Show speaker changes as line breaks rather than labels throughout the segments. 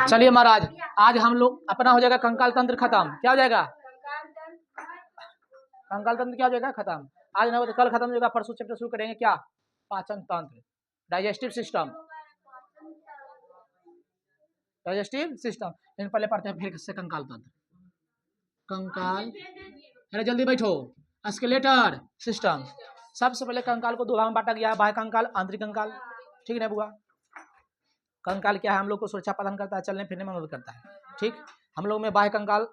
चलिए महाराज, आज हम लोग अपना हो जाएगा कंकाल तंत्र खत्म। क्या हो जाएगा? कंकाल तंत्र क्या हो जाएगा? खत्म। आज ना कल खत्म हो जाएगा, परसों चैप्टर शुरू करेंगे। क्या? पाचन तंत्र, digestive system. Digestive system in पहले पढ़ते हैं, फिर से कंकाल तंत्र। कंकाल, अरे जल्दी बैठो। Skeletal system. सबसे पहले कंकाल को दो भाग में बांटा गया है, बाह्य कंकाल, आंतरिक कंकाल। ठीक है बुआ? कंकाल क्या है? हम लोग को सुरक्षा प्रदान करता है, चलने फिरने में मदद करता है। ठीक, हम लोग में बाह्य कंकाल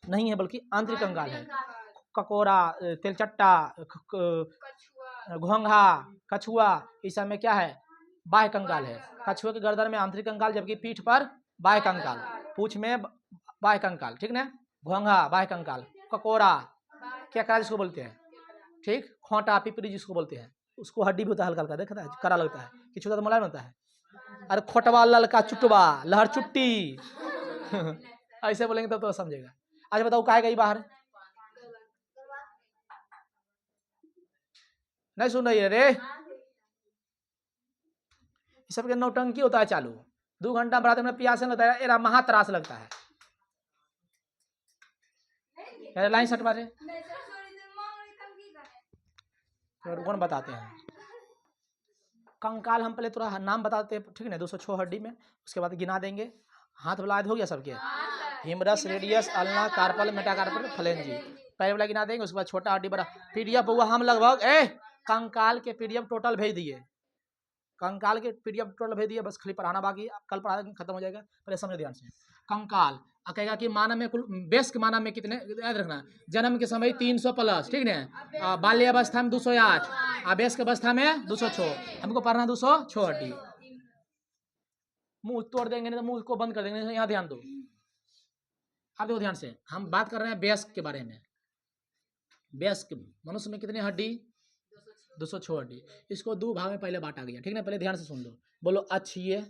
नहीं है बल्कि आंतरिक कंकाल है। ककोरा, तेलचट्टा, घोंघा, कछुआ, इस सब में क्या है? बाह्य कंकाल है। कछुए के गर्दन में आंतरिक कंकाल, जबकि पीठ पर बाह्य कंकाल, पूंछ में बाह्य कंकाल। ठीक ना? घोंघा बाह्य कंकाल, ककोरा क्या जिसको बोलते हैं। ठीक, खोंटा पिपरी जिसको बोलते हैं, उसको हड्डी भी होता है, हल्का हल्का देखता है, कड़ा लगता है, किचुआ तो मुलायम होता है। अरे खोटवा, ललका, चुटवा, लहर चुट्टी ऐसे बोलेंगे तो समझेगा। आज बताओ कहाँ गई बाहर? नहीं सुन रही है रे? सबके नौटंकी होता है चालू। 2 घंटा बढ़ाते में प्यास लगता है, एरा महा त्रास लगता है। लाइन सट मारे कौन बताते हैं? कंकाल हम पहले थोड़ा नाम बताते हैं, ठीक है? 206 हड्डी में, उसके बाद गिना देंगे। हाथ वाला हो गया सबके? हिमरस, रेडियस, अल्ना, कार्पल, मेटाकार्पल, फ्लेंजी। पहले वाला गिना देंगे, उसके बाद छोटा हड्डी बड़ा। पीडीएफ हुआ हम लगभग कंकाल के पीडीएफ टोटल भेज दिए। कंकाल के पीडीएफ टोटल भेज दिए, बस खाली पढ़ाना बाकी, कल पढ़ा खत्म हो जाएगा। पहले समझ ध्यान से। कंकाल कहेगा कि मानव में कुल बेस के मानव में कितने, याद रखना, जन्म के समय 300 प्लस, ठीक है? बाल्यावस्था में 208, बेस के अवस्था में 206। हमको पढ़ना 206 हड्डी। मुंह तोड़ देंगे नहीं तो मुंह को बंद कर देंगे। यहाँ ध्यान दो, आप देखो ध्यान से। हम बात कर रहे हैं बेस के बारे में। बेस के मनुष्य में कितने हड्डी? 206 हड्डी। इसको 2 भाग में पहले बांटा गया, ठीक ना? पहले ध्यान से सुन लो। बोलो अक्षीय,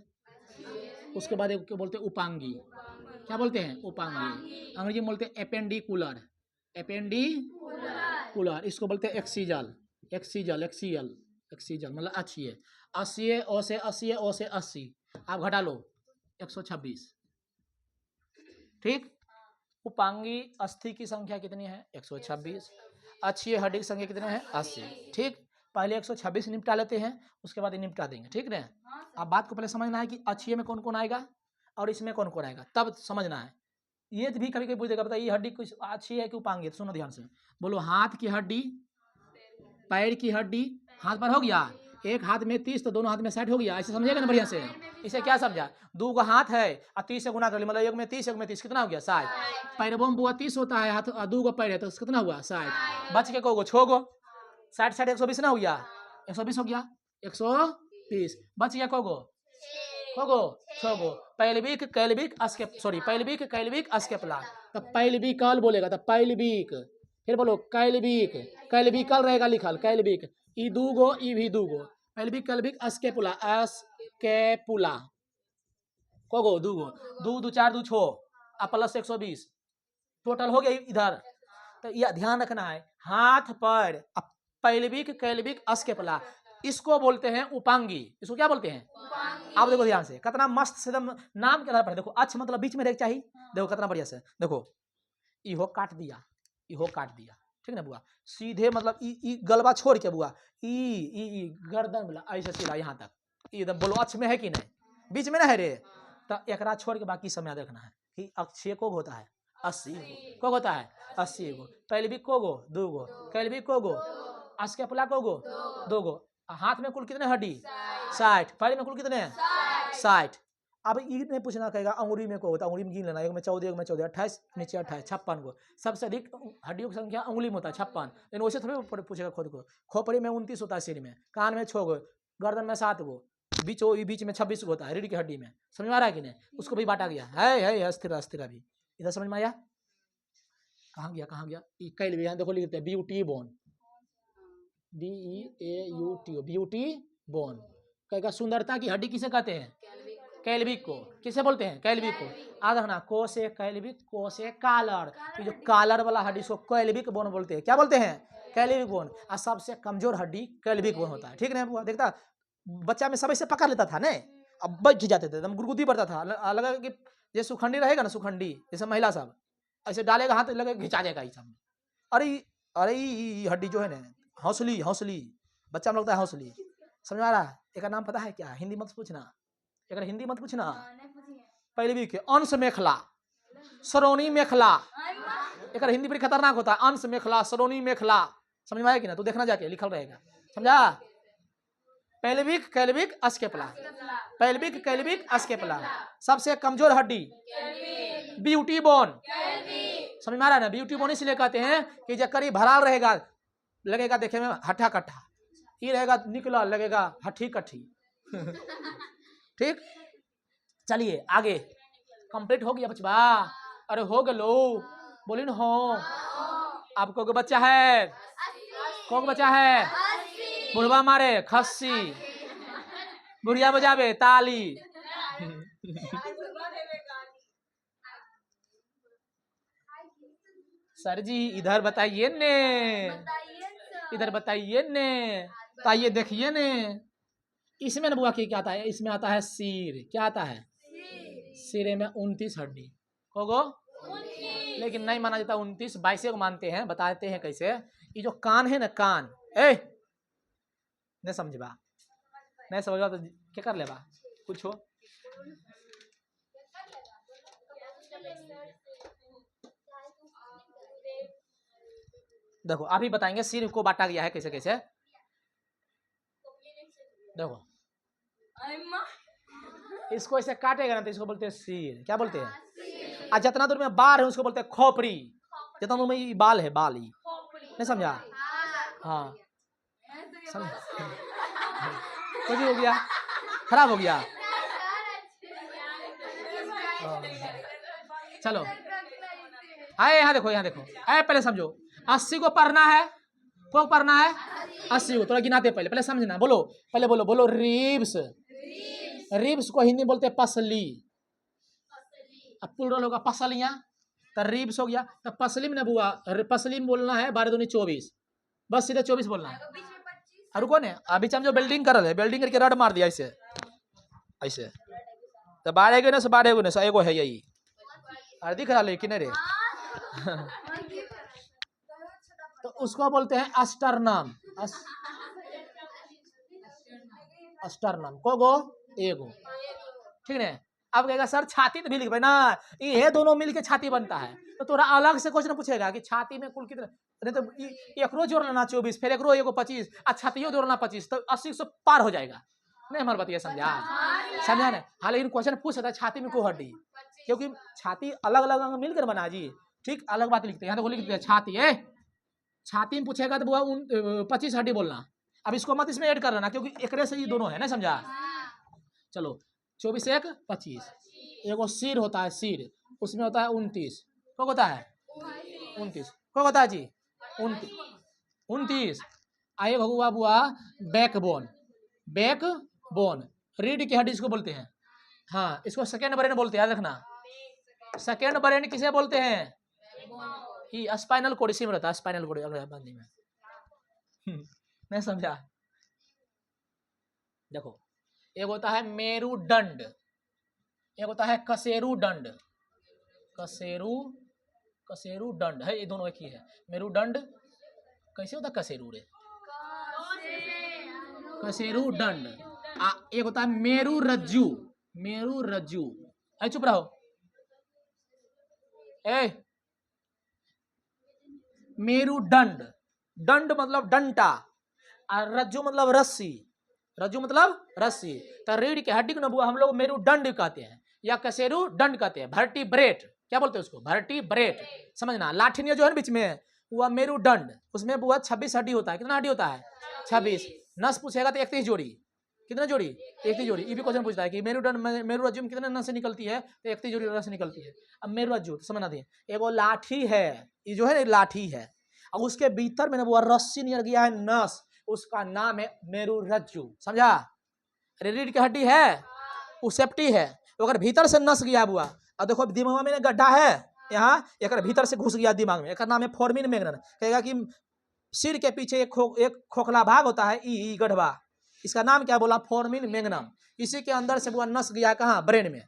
उसके बाद एक बोलते हैं उपांगी। क्या बोलते हैं? उपांगी। अंग्रेजी में बोलते हैं एपेंडिकुलर। एपेंडिकुलर, इसको बोलते हैं एक्सीजल। एक्सीजल, एक्सीजल, एक्सीजल मतलब अक्षीय। 80 ओ से 80, ओ से 80, आप घटा लो 126। ठीक, उपांगी अस्थि की संख्या कितनी है? 126। अक्षीय हड्डी की संख्या कितनी है? 80। ठीक, पहले 126 निपटा लेते हैं, उसके बाद निपटा देंगे। ठीक ना? अब बात को पहले समझना है कि अक्षीय में कौन कौन आएगा और इसमें कौन कौन आएगा, तब समझना है। ये भी कभी कभी पूछ देगा, बताइए ये हड्डी कुछ अच्छी है कि उपांगी है? सुनो ध्यान से। बोलो हाथ की हड्डी, पैर की हड्डी, हाथ पर हो गया, एक हाथ में 30 तो दोनों हाथ में 60 हो गया। ऐसे समझेगा ना बढ़िया से? इसे क्या समझा? 2 को हाथ है और 30 से गुना कर लिया, मतलब एक में 30, एक में 30, कितना हो गया? 60। पैरबों में बुआ 30 होता है, हाथ 2 को पैर है तो कितना हुआ? 60। बच के को 6 गो, 60 60 120 ना हो गया? 120 हो गया, 120। बच गया को गो? 6 गो। Pelvic, कैल्विक, pelvic, कैल्विक, अस्केपुला। तो पैल्विकल बोलेगा तो पैल्विक, फिर बोलो कैल्विक, कैल्विकल रहेगा लिखल, कैल्विक। ई 2 गो, ई भी 2 गो। पैल्विक, कैल्विक, अस्केपुला, अस्केपुला को गो? 2 गो। 2 2 4 2 6 प्लस 120, टोटल हो गया इधर। तो यह ध्यान रखना है, हाथ पैर, पैल्विक, कैल्विक, अस्केपुला, इसको बोलते हैं उपांगी। इसको क्या बोलते हैं? आप देखो ध्यान से, कितना मस्त से एकदम नाम के आधार पर। देखो अच्छ मतलब बीच में देख चाहिए, देखो कितना बढ़िया से। देखो इहो काट दिया, इहो काट दिया, ठीक ना बुआ? सीधे मतलब ई गलबा छोड़ के बुआ, ई गर्दन वाला ऐसे सीधा यहाँ तक, एकदम बोलो अच्छ में है कि नहीं? बीच में ना है रे? तो एकरा छोड़ के बाकी सब याद रखना है कि अक्षय को होता है 80 को होता है 80 गो। पैल्विक को गो? 2 गो। कैल्विक को गो? अस्केपुला को गो? 2 गो। हाथ में कुल कितने हड्डी? 60। पैर में कुल कितने? 60। अब ये नहीं पूछना कहेगा अंगुली में को होता, अंगुली में गिन लेना, एक में 14, एक में 14, 28, नीचे 28, 56 गो। सबसे अधिक हड्डियों की संख्या अंगुली में होता है 56, लेकिन वैसे थोड़ी पूछेगा खुद को। खोपड़ी में 29 होता है, सिर में, कान में 6 गो, गर्दन में 7 गो, बीच में 26 गो होता है रीढ़ की हड्डी में। समझ में आ रहा है कि नहीं? उसको भी बांटा गया है अस्थिर, अस्थिर भी। इधर समझ में आया? कहाँ गया? कैल्विक, यहाँ देखो लिखते हैं beauty bone, BEAUT, beauty bone. कहेगा सुंदरता की हड्डी किसे कहते हैं? कैल्विक को। किसे बोलते हैं? कैल्विक को। याद रखना, को से कैल्विक, को से कॉलर, जो कॉलर वाला हड्डी को कैल्विक बोन बोलते हैं। क्या बोलते हैं? कैल्विक बोन। और सबसे कमजोर हड्डी कैल्विक बोन होता है, ठीक है? बुआ देखता बच्चा में सब ऐसे पकड़ लेता था ना, अब बैठ जाते थे, एकदम गुदगुदी पड़ता था, लगा कि ये सुखंडी रहेगा ना, सुखंडी जैसे महिला सब ऐसे डालेगा हाथ, लगे घिंचा जाएगा ये सब। अरे अरे ये हड्डी जो है ना, हौसली हौसली, बच्चा में लगता है हौसली, समझ में आ रहा है? एक नाम पता है क्या? हिंदी मत पूछना, एक हिंदी मत पूछना। पहले भी के अंश मेखला, सरोनी मेखला, एक हिंदी बड़ी खतरनाक होता है, अंश मेखला, सरोनी मेखला, समझ में आया कि ना? तू देखना जाके लिखल रहेगा, समझा? पेल्विक कैल्विक अस्केपला, पेल्विक कैल्विक अस्केपला, सबसे कमजोर हड्डी ब्यूटी बोन, समझ में आ रहा है ना? ब्यूटी बोन इसलिए कहते हैं कि जब करीब भराल रहेगा, लगेगा देखे में हट्ठा कट्ठा, ये रहेगा निकला, लगेगा हट्ठी कट्ठी। ठीक, चलिए आगे, कंप्लीट हो गया बचवा? अरे हो गलो, बोली न हो। आपको को बच्चा है, को बच्चा है? बुढ़वा मारे खस्सी, बुढ़िया बजावे ताली। सर जी इधर बताइए ने, इधर बताइए ने, तो आइए देखिए ने, इसमें बुआ क्या आता है? इसमें आता है सिर, क्या आता है? सिरे में 29 हड्डी, होगो? लेकिन नहीं माना जाता 29, 22 को मानते हैं। बताते हैं कैसे। ये जो कान है ना, कान, नहीं समझबा, नहीं समझबा तो क्या कर लेबा, कुछ हो। देखो अभी बताएंगे सिर को बांटा गया है कैसे कैसे। देखो इसको ऐसे काटेगा ना तो इसको बोलते हैं सिर, क्या बोलते हैं? और जितना दूर में बाल है उसको बोलते हैं खोपड़ी, जितना दूर में बाल है, बाल ही, नहीं समझा? हाँ समझ, कुछ हो गया, खराब हो गया। चलो आए यहाँ देखो, यहाँ देखो, आए पहले समझो, 80 को पढ़ना है, को पढ़ना है 80 को, थोड़ा गिनाते पहले, पहले समझना, बोलो पहले, बोलो बोलो रिब्स, रिब्स को हिंदी बोलते हैं पसली, अब प्लूरल होगा पसलियां, तो रिब्स हो गया, तो पसली में ना बुआ, पसली में बोलना है 12 दूनी 24, बस सीधे 24 बोलना है। और रुको ने, अभी हम जो बिल्डिंग कर रहे, बिल्डिंग करके रड मार दिया ऐसे ऐसे, तो 12 गो ना से 12 गो ना से एगो है यही, और दिख रहा लेकिन रे। तो उसको बोलते हैं अस्टरनम, अस्टरनम को गो एगो, ठीक है। अब कहेगा सर छाती तो भी लिख भाई ना, ये दोनों मिलके छाती बनता है, तो थोड़ा अलग से क्वेश्चन पूछेगा कि छाती में कुल कितना, नहीं तो एकरो जोड़ लेना 24, फिर एकरो एगो 25, और छातियों जोड़ना 25, तो 80 से पार हो जाएगा। नहीं हमारे बात ये समझा, समझा ना? हाँ लेकिन क्वेश्चन पूछ सकता है छाती में को हड्डी, क्योंकि छाती अलग अलग अंग मिलकर बना जी, ठीक, अलग बात लिखते हैं। यहाँ देखो लिखते हैं छाती है, छाती में पूछेगा तो बुआ 25 हड्डी बोलना। अब इसको मत इसमें ऐड कर लेना क्योंकि एकरे से ये दोनों है ना, समझा? चलो 24 एक 25, एगो सिर होता है, सिर उसमें होता है 29, को होता है 29, को होता है जी 29। आए भगुआ बुआ बैकबोन, बैकबोन रीढ़ की हड्डी इसको बोलते हैं। हाँ इसको सेकेंड ब्रेन बोलते हैं, याद रखना। सेकेंड ब्रेन किसे बोलते हैं? ही स्पाइनल कोड, इसी में रहता है स्पाइनल कोड बंदी में। नहीं समझा? देखो एक होता है मेरुदंड, एक होता है कशेरुदंड, कशेरुदंड है, ये दोनों एक ही है। मेरुदंड कैसे होता है? कशेरु रे, कशेरुदंड। एक होता है मेरुरज्जु, मेरुरज्जु, चुप रहो, मेरुदंड, दंड मतलब डंटा, और रज्जु मतलब रस्सी, रज्जु मतलब रस्सी। तो रीढ़ की हड्डी को ना हम लोग मेरुदंड कहते हैं या कशेरुदंड कहते हैं। वर्टिब्रेट क्या बोलते हैं उसको? वर्टिब्रेट, समझना। लाठिनिया जो है बीच में वह मेरुदंड, उसमें बुआ 26 हड्डी होता है। कितना हड्डी होता है? 26। नस पूछेगा तो 31 जोड़ी, कितना जोड़ी? 31 जोड़ी। ये भी क्वेश्चन पूछता है कि मेरुदंड मेरुरज्जु में कितने नस निकलती है? तो 31 जोड़ी नस निकलती है। अब मेरुरज्जु समझना दिए, एगो लाठी है, ये जो है लाठी है, और उसके भीतर में ना वो रस्सी निकल गया है नस, उसका नाम है मेरुरज्जु, समझा? रीढ़ की हड्डी है, वो सेफ्टी है, अगर भीतर से नस गया बुआ, और देखो दिमाग में गड्ढा है यहाँ, एक भीतर से घुस गया दिमाग में, एक नाम है फोर्मिन मैग्नन। कहेगा कि सिर के पीछे एक खोखला भाग होता है, ई गढ़वा, इसका नाम क्या बोला, फोर्मिन मैग्नम। इसी के अंदर से वो नस गया कहाँ, ब्रेन में,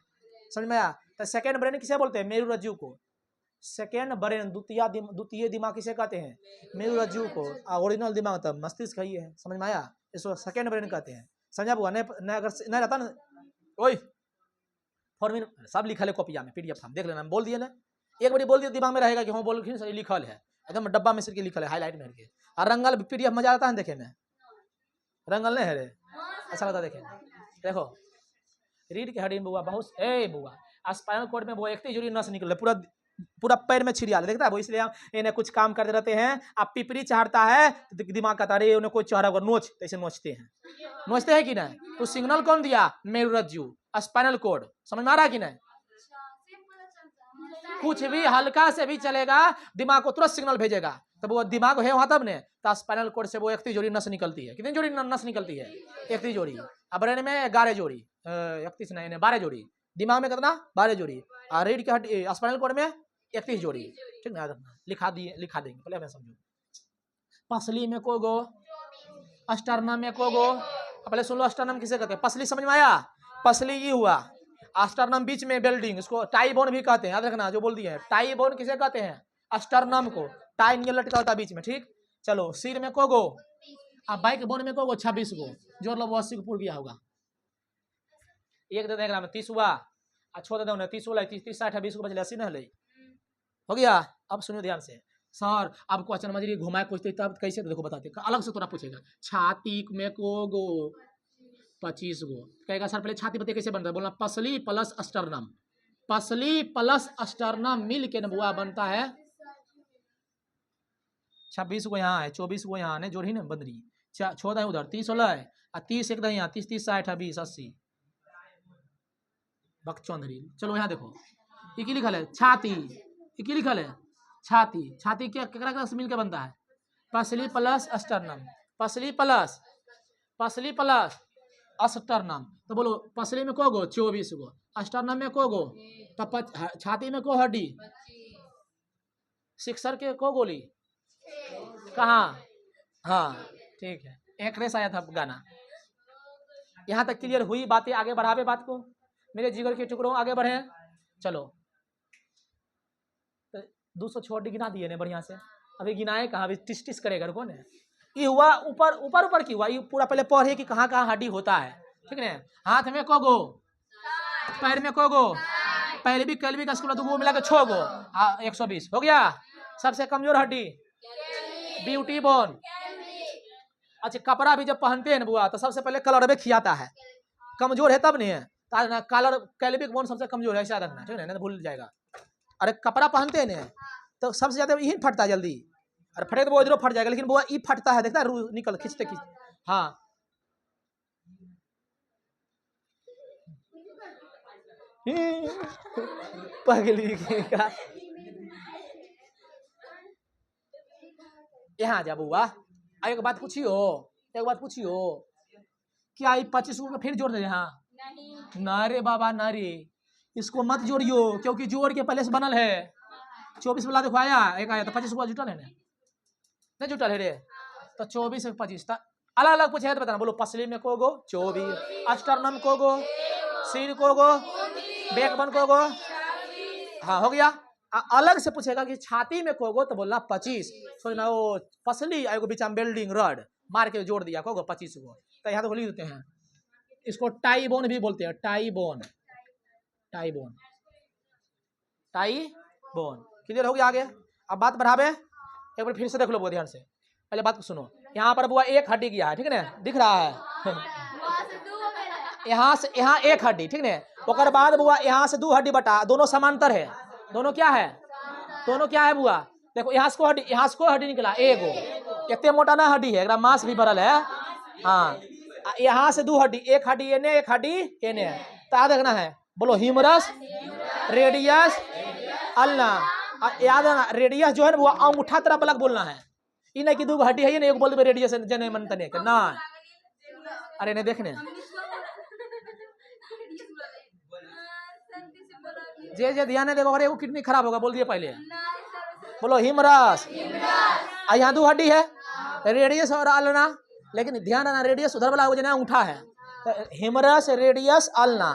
समझ में आया। तो सेकेंड ब्रेन किसे बोलते हैं, मेरुरज्जु को। सेकेंड ब्रेन, द्वितीय दिमाग किसे कहते हैं, मेरुरज्जु को। ओरिजिनल दिमाग तब मस्तिष्क ही है, समझ में आया, इसको सेकेंड ब्रेन कहते हैं। समझा बुआ, नहीं अगर नहीं रहता ना, ओए फॉर्मिन सब लिखल है कॉपिया में, पीडीएफ हम देख लेना, बोल दिए ना, एक बार बोल दिया दिमाग में रहेगा कि हाँ बोल लिखल है, एकदम डब्बा में सिर के लिखल है, हाईलाइट में करके। और रंगल पीडीएफ मजा आता है देखे में, रंगल नहीं है रे, अच्छा लगता है देखे में। देखो रीढ़ की हड्डी में बुआ बहुत, ए बुआ स्पाइनल कॉर्ड में वो एक जुड़ी नस निकल पूरा पूरा पैर में छिड़िया देखता है वो, इसलिए हम इन्हें कुछ काम करते रहते हैं। अब पिपरी चढ़ता है तो दिमाग का तारे उन्हें कोई चढ़ा नोच, ऐसे नोचते हैं, नोचते हैं कि नहीं। तो सिग्नल कौन दिया, मेरुरज्जु, स्पाइनल कॉर्ड, समझ में आ रहा है कि नहीं। कुछ भी हल्का से भी चलेगा दिमाग को तुरंत सिग्नल भेजेगा, तब वो दिमाग है वहां तब ने, तो स्पाइनल कॉर्ड से वो 31 जोड़ी नस निकलती है। कितनी जोड़ी नस निकलती है, 31 जोड़ी। अब ब्रेन में 11 जोड़ी, 31 नहीं 12 जोड़ी, दिमाग में कितना 12 जोड़ी, और रीढ़ की हड्डी स्पाइनल कॉर्ड में 31 जोड़ी, ठीक ना, लिखा देंगे पहले मैं समझो। पसली में को गो, अस्टर्नम में को गो, पहले सुन लो अस्टर्नम किसे कहते हैं, पसली समझ में आया, पसली ये हुआ, अस्टर्नम बीच में बेल्डिंग, इसको टाई बोन भी कहते हैं, याद रखना जो बोल दिए, टाई बोन किसे कहते हैं, अस्टर्नम को, टाई नियर लटका होता है बीच में, ठीक। चलो सिर में को गो, अब बाइक बोन में को गो 26 गो, जोड़ लो वो 80 को पूर गया होगा। एक दे देगा 30 हुआ, छोड़ दे दो 30 होला, 30 60 20 को बचले 80 न ले, हो गया। अब सुनो ध्यान से, सर अब क्वेश्चन मजरी घुमाए पूछते तब कैसे, तो देखो बताते अलग से तोरा पूछेगा, छाती में को गो 25 गो, कहेगा सर पहले छाती बताइए कैसे बनता है, बोलना पसली प्लस अस्टर्नम, पसली प्लस अस्टर्नम मिल के बुआ बनता है 26 को यहाँ है, 24 को यहाँ है, जोड़ी ना बंदरी, छोड़ है उधर 30 होला है, 30 एकदम यहाँ 30 30 60 20 80 बकचौंधरी। चलो यहाँ देखो ये की लिखल है, छाती, ये की लिखल है, छाती, छाती क्या केकरा से मिलकर बनता है, पसली प्लस अस्टर्नम, पसली प्लस अस्टर्नम। तो बोलो पसली में को गो 24 गो, अस्टर्नम में को गो, तो छाती में को हड्डी, सिक्सर के को गोली कहाँ, हाँ ठीक है, एक रेस आया था गाना। यहाँ तक क्लियर हुई बातें, आगे बढ़ावे बात को मेरे जिगर के टुकड़ों, आगे बढ़े। चलो 200 छोड़ गिना दिए ने बढ़िया से, अभी गिनाए कहाँ, अभी टिस टिस करेगा कौन है। ये हुआ ऊपर ऊपर ऊपर की हुआ, ये पूरा पहले पढ़े कि कहाँ कहाँ हड्डी होता है, ठीक है। हाथ में को गो, पैर में को गो, पहले भी कल भी का स्कूल दो मिला के 6 गो, 120 हो गया। सबसे कमजोर हड्डी ब्यूटी बोन। अच्छा कपड़ा भी जब पहनते हैं ना बुआ, तो सबसे पहले कलर में खियाता है, कमजोर है तब नहीं है, कलर कैल्विक बोन सबसे कमजोर है, ऐसा रखना ठीक है ना, भूल जाएगा। अरे कपड़ा पहनते हैं ना तो सबसे ज्यादा यही फटता है जल्दी, अरे फटे तो वो इधर फट जाएगा, लेकिन वो ई फटता है, देखता है रू निकल खींचते हाँ। पगली का यहाँ जा बुआ, एक बात पूछियो, क्या 25 को फिर जोड़ दे यहाँ, ना रे बाबा ना रे, इसको मत जोड़ियो, क्योंकि जोड़ के पहले से बनल है। 24 वाला देखो आया, एक आया तो 25 को जुटल है ना, नहीं जुटल है रे, तो 24 से 25 अलग अलग पूछे तो बताना। बोलो पसली में को गो 24, अस्टर्नम को गो, सिर को गो, बैकबोन को गो, हाँ हो गया। अलग से पूछेगा कि छाती में को गो, तो बोलना 25, सोचना वो पसली एगो बीच में बेल्डिंग रड मार के जोड़ दिया को गो 25 गो, तो यहाँ तो लिख देते हैं, इसको टाई बोन भी बोलते हैं, tie bone, tie bone, tie bone. Clear हो गया आगे। अब बात बढ़ावे, एक बार फिर से देख लो ध्यान से, पहले बात को सुनो। यहाँ पर बुआ एक हड्डी गया है, ठीक है ना, दिख रहा है यहाँ से यहाँ एक हड्डी, ठीक है। ओकर बाद बुआ यहाँ से 2 हड्डी बटा, दोनों समांतर है, दोनों क्या है, दोनों क्या है बुआ, देखो यहाँ से को हड्डी निकला एगो, इतने मोटा ना हड्डी है, मांस भी भरल है, हाँ। यहाँ से 2 हड्डी, एक हड्डी एने एक हड्डी एने है, तो देखना है, बोलो ह्यूमरस, रेडियस, अल्ना। याद है ना, रेडियस जो है ना वो अंगूठा तरह पलक बोलना है, ये नहीं कि 2 हड्डी है, ये नहीं बोल दे रेडियस जने मन तने ना, अरे नहीं देखने जे ध्यान है, देखो अरे वो किडनी खराब होगा, बोल दिया पहले, बोलो ह्यूमरस, यहाँ 2 हड्डी है, रेडियस और अल्ना, लेकिन ध्यान रखना रेडियस उधर वाला वजन अंगूठा है। तो ह्यूमरस, रेडियस, अल्ना,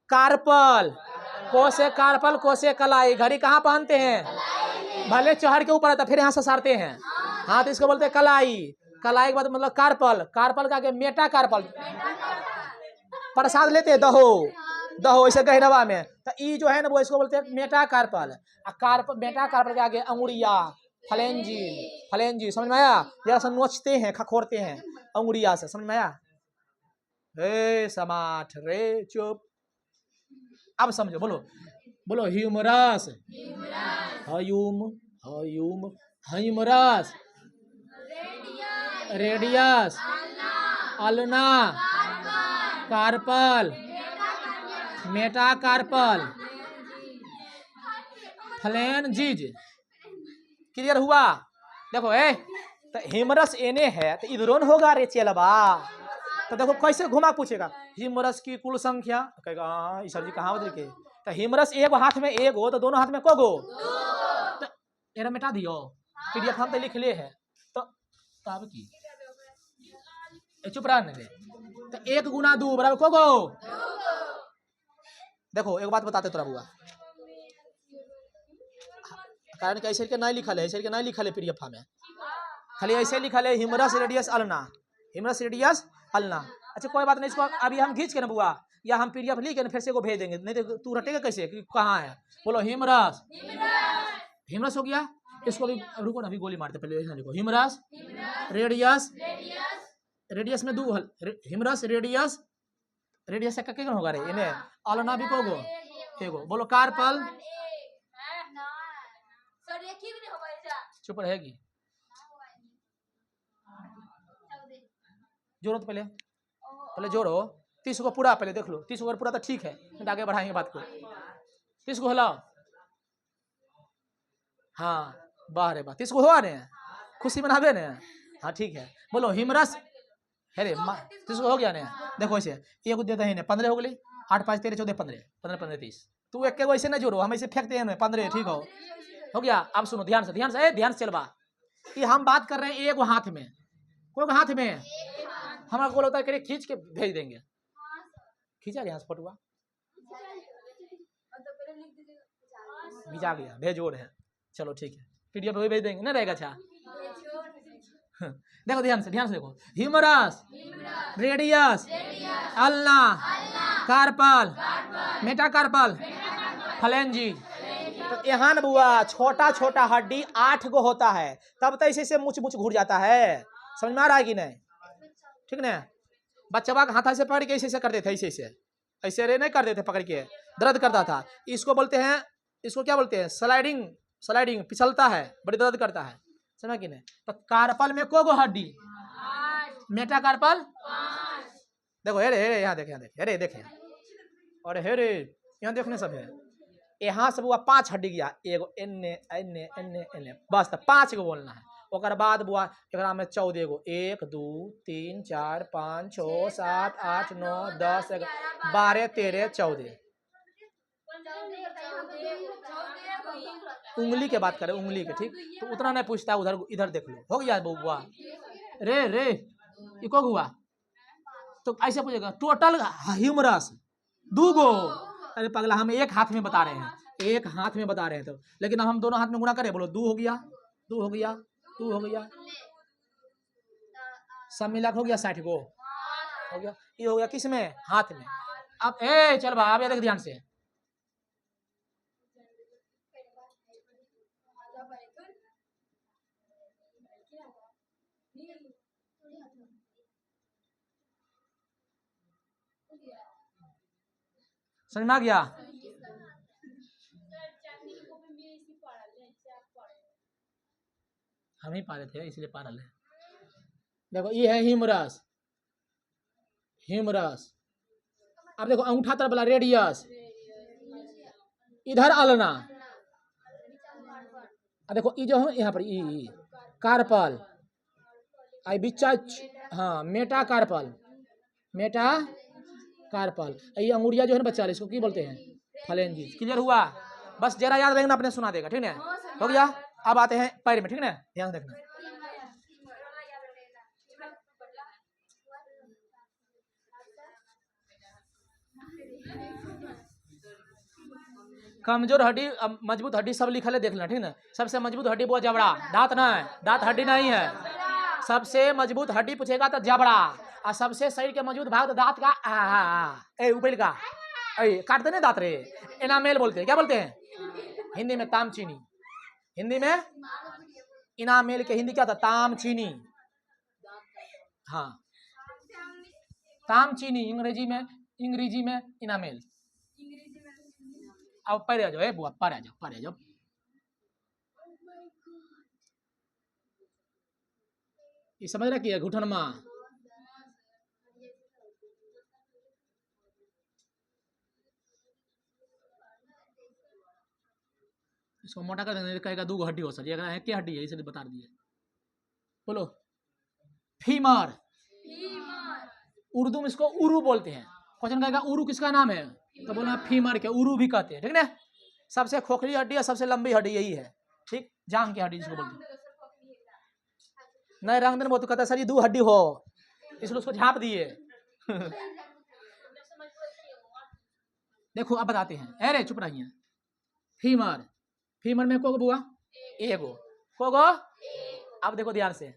कार्पल, कोसे कार्पल, कोसे कलाई। घड़ी कहाँ पहनते हैं? भले चढ़ के ऊपर आता फिर यहाँ से सारते हैं। हाँ तो इसको बोलते हैं कलाई। कलाई के बाद मतलब कार्पल, कार्पल का मेटा कार्पल। प्रसाद लेते हैं दहो, दहो ऐसे गहरवा में। तो ई जो है ना वो इसको बोलते हैं metacarpal. Carpal, metacarpal के आगे अंगुड़िया, फलेंजी, फलेंजी। समझ में आया? जैसा नोचते हैं, खखोरते हैं अंगुड़िया से। समझ में आया? रे समाठ रे चुप। अब समझो, बोलो बोलो humerus, hume, hume, humerus, radius, ulna, carpal, metacarpal, phalanges. Clear हुआ? देखो तो ह्यूमरस एने है तो इधरों होगा रे चेलबा। तो देखो कैसे घुमा पूछेगा ह्यूमरस की कुल संख्या, कहेगा हाँ ईश्वर जी कहाँ बदल के। तो ह्यूमरस एक हाथ में एक हो तो दोनों हाथ में को गो, तो एरा मिटा दियो। पीडीएफ हम तो लिख ले है तो तब की चुप रहने दे। तो 1 गुना 2 बराबर को गो। देखो एक बात बताते तोरा बुआ, कारण कि ऐसे के नहीं लिखल है, ऐसे के नहीं लिखल है पीडीएफ में, खाली ऐसे लिखल है humerus, radius, ulna, humerus, radius, ulna. अच्छा कोई बात नहीं, इसको अभी हम खींच के ना बुआ, या हम पीडीएफ लिख के फिर से को भेज देंगे, नहीं तो तू रटेगा कैसे कि कहाँ है। बोलो ह्यूमरस, ह्यूमरस हो गया। इसको भी रुको ना, अभी गोली मारते पहले लिखो ह्यूमरस, रेडियस, रेडियस में 2 ह्यूमरस, रेडियस, रेडियस से क्या होगा रे इन्हें, अल्ना भी को गो एगो। बोलो कार्पल, चुप रहेगी, जोड़ो तो पहले, पहले जोड़ो 30 को पूरा, पहले देख लो 30 को पूरा तो ठीक है, फिर आगे बढ़ाएंगे बात को। 30 को हिलाओ, हाँ बाहर है बात, 30 को हुआ ने, खुशी मनावे ने, हाँ ठीक है। बोलो ह्यूमरस, अरे 30 को हो गया ने। देखो ऐसे एक देते हैं 15 हो गई, 8 5 13 14 15, 15 15 30। तू एक के वैसे ना जोड़ो, हम ऐसे फेंकते हैं 15, ठीक हो गया। अब सुनो ध्यान से, ध्यान से, ध्यान से चलवा कि हम बात कर रहे हैं एक हाथ में, कोई हाथ में हमारा गोल होता है खींच के भेज देंगे। खींचा गया फोटुआ, भिजा गया, भेजोड़ है, चलो ठीक है, पीडीएफ वही भेज देंगे ना, रहेगा। अच्छा देखो ध्यान से, ध्यान से देखो, humerus, radius, ulna, carpal, metacarpal, phalange. तो यहाँ न बुआ छोटा छोटा हड्डी 8 गो होता है, तब तो ऐसे मुछ मुछ घुर जाता है। समझ में आ रहा है कि नहीं? ठीक ना? बच्चा का हाथ से पकड़ के ऐसे करते थे, ऐसे ऐसे रे नहीं करते थे, पकड़ के दर्द करता था। इसको बोलते हैं, इसको क्या बोलते हैं, स्लाइडिंग, स्लाइडिंग फिसलता है, बड़ी दर्द करता है। समझा कि नहीं? तो कार्पल में को गो हड्डी, मेटा कार्पल, देखो हेरे हेरे यहाँ देखे, यहाँ देखे, हेरे देखे, और हेरे यहाँ देखने सब है। यहाँ से बुआ 5 हड्डी गया, एगो एन्ने एन्ने एन्ने एन्ने, बस तो 5 गो बोलना है। ओकर बाद बुआ एकरा में 14 गो, 1 2 3 4 5 6 7 8 9 10 11 12 13 14। उंगली के बात करें, उंगली के, ठीक तो उतना नहीं पूछता, उधर इधर देख लो, हो गया बुआ। रे रे इको हुआ तो ऐसे पूछेगा टोटल ह्यूमरस 2 गो। अरे पगला हम एक हाथ में बता रहे हैं, एक हाथ में बता रहे हैं तो, लेकिन हम दोनों हाथ में गुणा करें, बोलो 2 हो गया, 2 हो गया, 2 हो गया, सब मिला हो गया 60 गो हो गया। ये हो गया किस में, हाथ में। अब चल बा, अब ये देख ध्यान से, समझ में आ गया? हम ही पा रहे थे इसलिए पा रहे हैं। देखो ये है ह्यूमरस, ह्यूमरस। अब देखो अंगूठा तरफ वाला रेडियस, इधर अल्ना, देखो ये जो है यहाँ पर ई कार्पल, आई बिचा, हाँ मेटा कार्पल, मेटा कार्पल। ये अंगुड़िया जो है ना बच्चा, इसको की बोलते हैं, फ्लेंजिस। क्लियर हुआ? बस जरा याद रखना, अपने सुना देगा, ठीक है? हो गया। अब आते हैं पैर में, ठीक है? ध्यान देखना, कमजोर हड्डी मजबूत हड्डी सब लिखल है, देख लेना ठीक ना। सबसे मजबूत हड्डी वो जबड़ा, दांत ना है, दांत हड्डी नहीं है। सबसे मजबूत हड्डी पूछेगा तो जबड़ा, और सबसे शरीर के मजबूत भाग तो दांत का ऊपर का काटते नहीं दांत रे, इनामेल बोलते हैं। क्या बोलते हैं हिंदी में? तामचीनी। हिंदी में इनामेल के हिंदी क्या था? तामचीनी। हाँ तामचीनी, अंग्रेजी में इनामेल। अब परे आ जाओ बुआ, परे आ जाओ, परे आ जाओ। ये समझ रहा कि घुटन में इसको मोटा कर देंगे, कहेगा 2 हड्डी हो सर, है क्या हड्डी है इसे बता दिए। बोलो फीमर। उर्दू में इसको उरू बोलते हैं। क्वेश्चन कहेगा उरू किसका नाम है, तो बोलना फीमर के, उरू भी कहते हैं ठीक ना। सबसे खोखली हड्डी और सबसे लंबी हड्डी यही है, ठीक, जांग की हड्डी जिसको बोलते हैं। नहीं रंगदन वो तो कहता सर ये 2 हड्डी हो, इसलिए उसको झाँप दिए। देखो अब बताते हैं, अरे चुप रहिए। फीमर, फीमर में को बुआ एगो, को गो। अब देखो ध्यान से,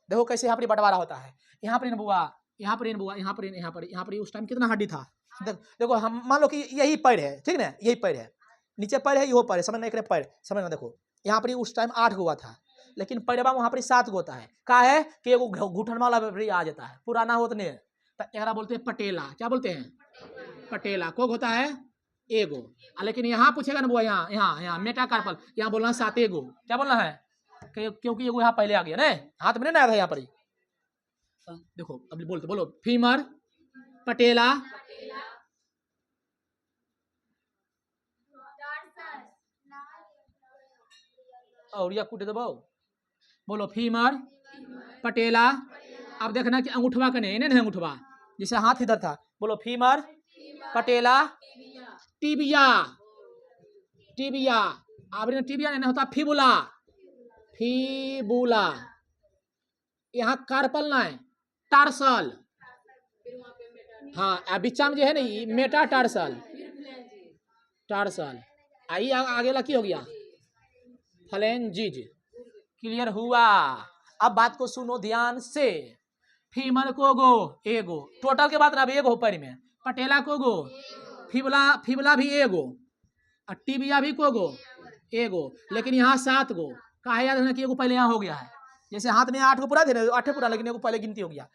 देखो कैसे यहाँ पर बंटवारा होता है। यहाँ पर बुआ, यहाँ पर बुआ, यहाँ पर यहाँ पर यहाँ पर उस टाइम कितना हड्डी था। देखो हम मान लो कि यही पैर है ठीक ना, यही पैर है, नीचे पैर है, यो पैर है, समझ में पैर, समझ में। देखो यहाँ पर उस टाइम 8 हुआ था, लेकिन पैरवा वहाँ पर 7 होता है। का है कि एगो घुटन वाला आ जाता है, पुराना होता नहीं है, तो एकरा बोलते हैं पटेला। क्या बोलते हैं? पटेला। को होता है एगो, लेकिन यहाँ पूछेगा ना बुआ, यहाँ यहाँ यहाँ मेटाकार्पल, यहाँ बोलना 7 एगो। क्या बोलना है? क्योंकि एगो यहाँ पहले आ गया ना, हाथ में नहीं आया था यहाँ पर। देखो अब बोलते, बोलो फीमर, पटेला, और या कूटे दबाओ। बोलो फीमर, पटेला। अब देखना कि अंगूठवा का नहीं अंगूठवा, जैसे हाथ इधर था। बोलो फीमर, पटेला, टिबिया, टिबिया। अब टिबिया नहीं होता, फिबुला, फिबुला। यहाँ कार्पल ना है, टार्सल। हाँ बिच्चा में जो है ना मेटा टार्सल, टार्सल। आई आगे ला की हो गया फ्लेंजिज। क्लियर हुआ? अब बात को सुनो ध्यान से। फीमर को गो एगो, टोटल के बात ना, अब एगो पैर में। पटेला को गो, फिबुला, फिबुला भी एगो, और टिबिया भी को गो एगो, लेकिन यहाँ 7 गो। कहा याद रखना कि एगो पहले यहाँ हो गया है। जैसे हाथ में 8 गो पूरा थे ना, 8 पूरा, लेकिन एगो पहले गिनती हो गया।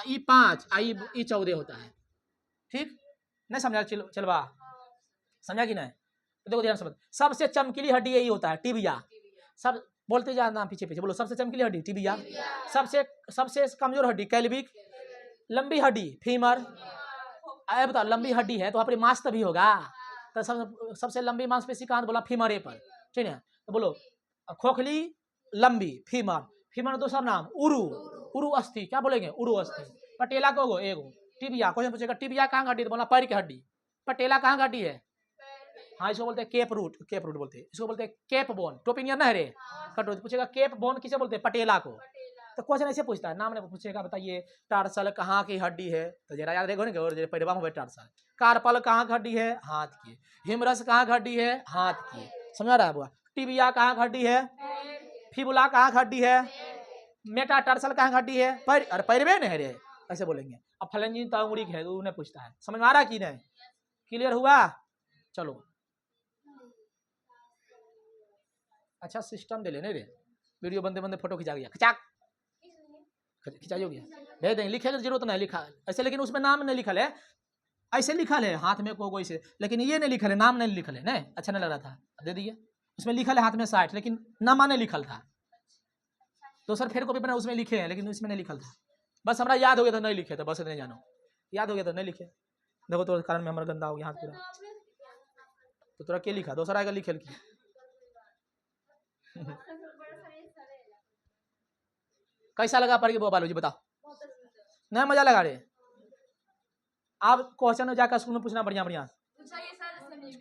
ई 5, ई 14 होता है। ठीक नहीं समझा? चलवा समझा कि नहीं? तो देखो ध्यान समझ, सबसे चमकीली हड्डी यही होता है, टिबिया। सब बोलते जा ना पीछे पीछे, बोलो सबसे चमकीली हड्डी टिबिया, सबसे कमजोर हड्डी कैल्विक, लंबी हड्डी फीमर। अरे बताओ लंबी हड्डी है तो वहाँ पर मांस तभी होगा, तो सबसे लंबी मांसपेशी कहाँ? बोला फीमरे पर, ठीक है। तो बोलो खोखली लंबी फीमर, फीमर दूसरा नाम उरू, उरू अस्थि। क्या बोलेंगे? उरू अस्थि। पटेला को गो एगो, टिबिया। क्वेश्चन पूछेगा टिबिया कहाँ हड्डी, तो बोला पैर की हड्डी। पटेला कहाँ हड्डी है? हाँ इसको बोलते हैं केप रूट, केप रूट बोलते हैं इसको, बोलते हैं केप बोन। टोपिनियन ना है रे, कटो पूछेगा केप बोन किसे बोलते हैं? पटेला को। तो क्वेश्चन ऐसे पूछता है, नाम नहीं पूछेगा, बताइए टार्सल कहाँ की हड्डी है, तो जरा याद रखो ना, और पैरवा में टार्सल। कार्पल कहाँ की हड्डी है? हाथ की। हिमरस कहाँ की हड्डी है? हाथ की। समझा रहा है बुआ? टिबिया कहाँ की हड्डी है? फिबुला कहाँ की हड्डी है? मेटाटार्सल कहाँ की हड्डी है? पैर, अरे पैरवे नहीं रे, ऐसे बोलेंगे। अब फ्लेंजिज तांगुड़ी है, उन्हें पूछता है। समझ में आ रहा कि नहीं? क्लियर हुआ? चलो अच्छा सिस्टम दे लेने रे, वीडियो बनते बनते फोटो खिंचा गया, खिंचा खिंचा हो गया, भेज देंगे। लिखे की जरूरत नहीं, लिखा ऐसे, लेकिन उसमें नाम नहीं लिखल है, ऐसे लिखल है हाथ में को से, लेकिन ये नहीं लिखल है, नाम नहीं लिखल है। नहीं अच्छा नहीं लग रहा था, दे दिए। उसमें लिखल है हाथ में 60, लेकिन नामा नहीं लिखल था। तो सर फिर को भी बना उसमें लिखे हैं, लेकिन उसमें नहीं लिखल था। बस हमारा याद हो गया था, नहीं लिखे थे, बस नहीं जानो, याद हो गया था नहीं लिखे। देखो तो कारण में हमारा गंदा हो गया हाथ पूरा। तो तोरा क्या लिखा? दूसरा आएगा लिखे की। कैसा लगा पढ़ के बालू जी बताओ? नहीं मजा लगा रे? आप क्वेश्चन जाकर स्कूल में पूछना बढ़िया बढ़िया।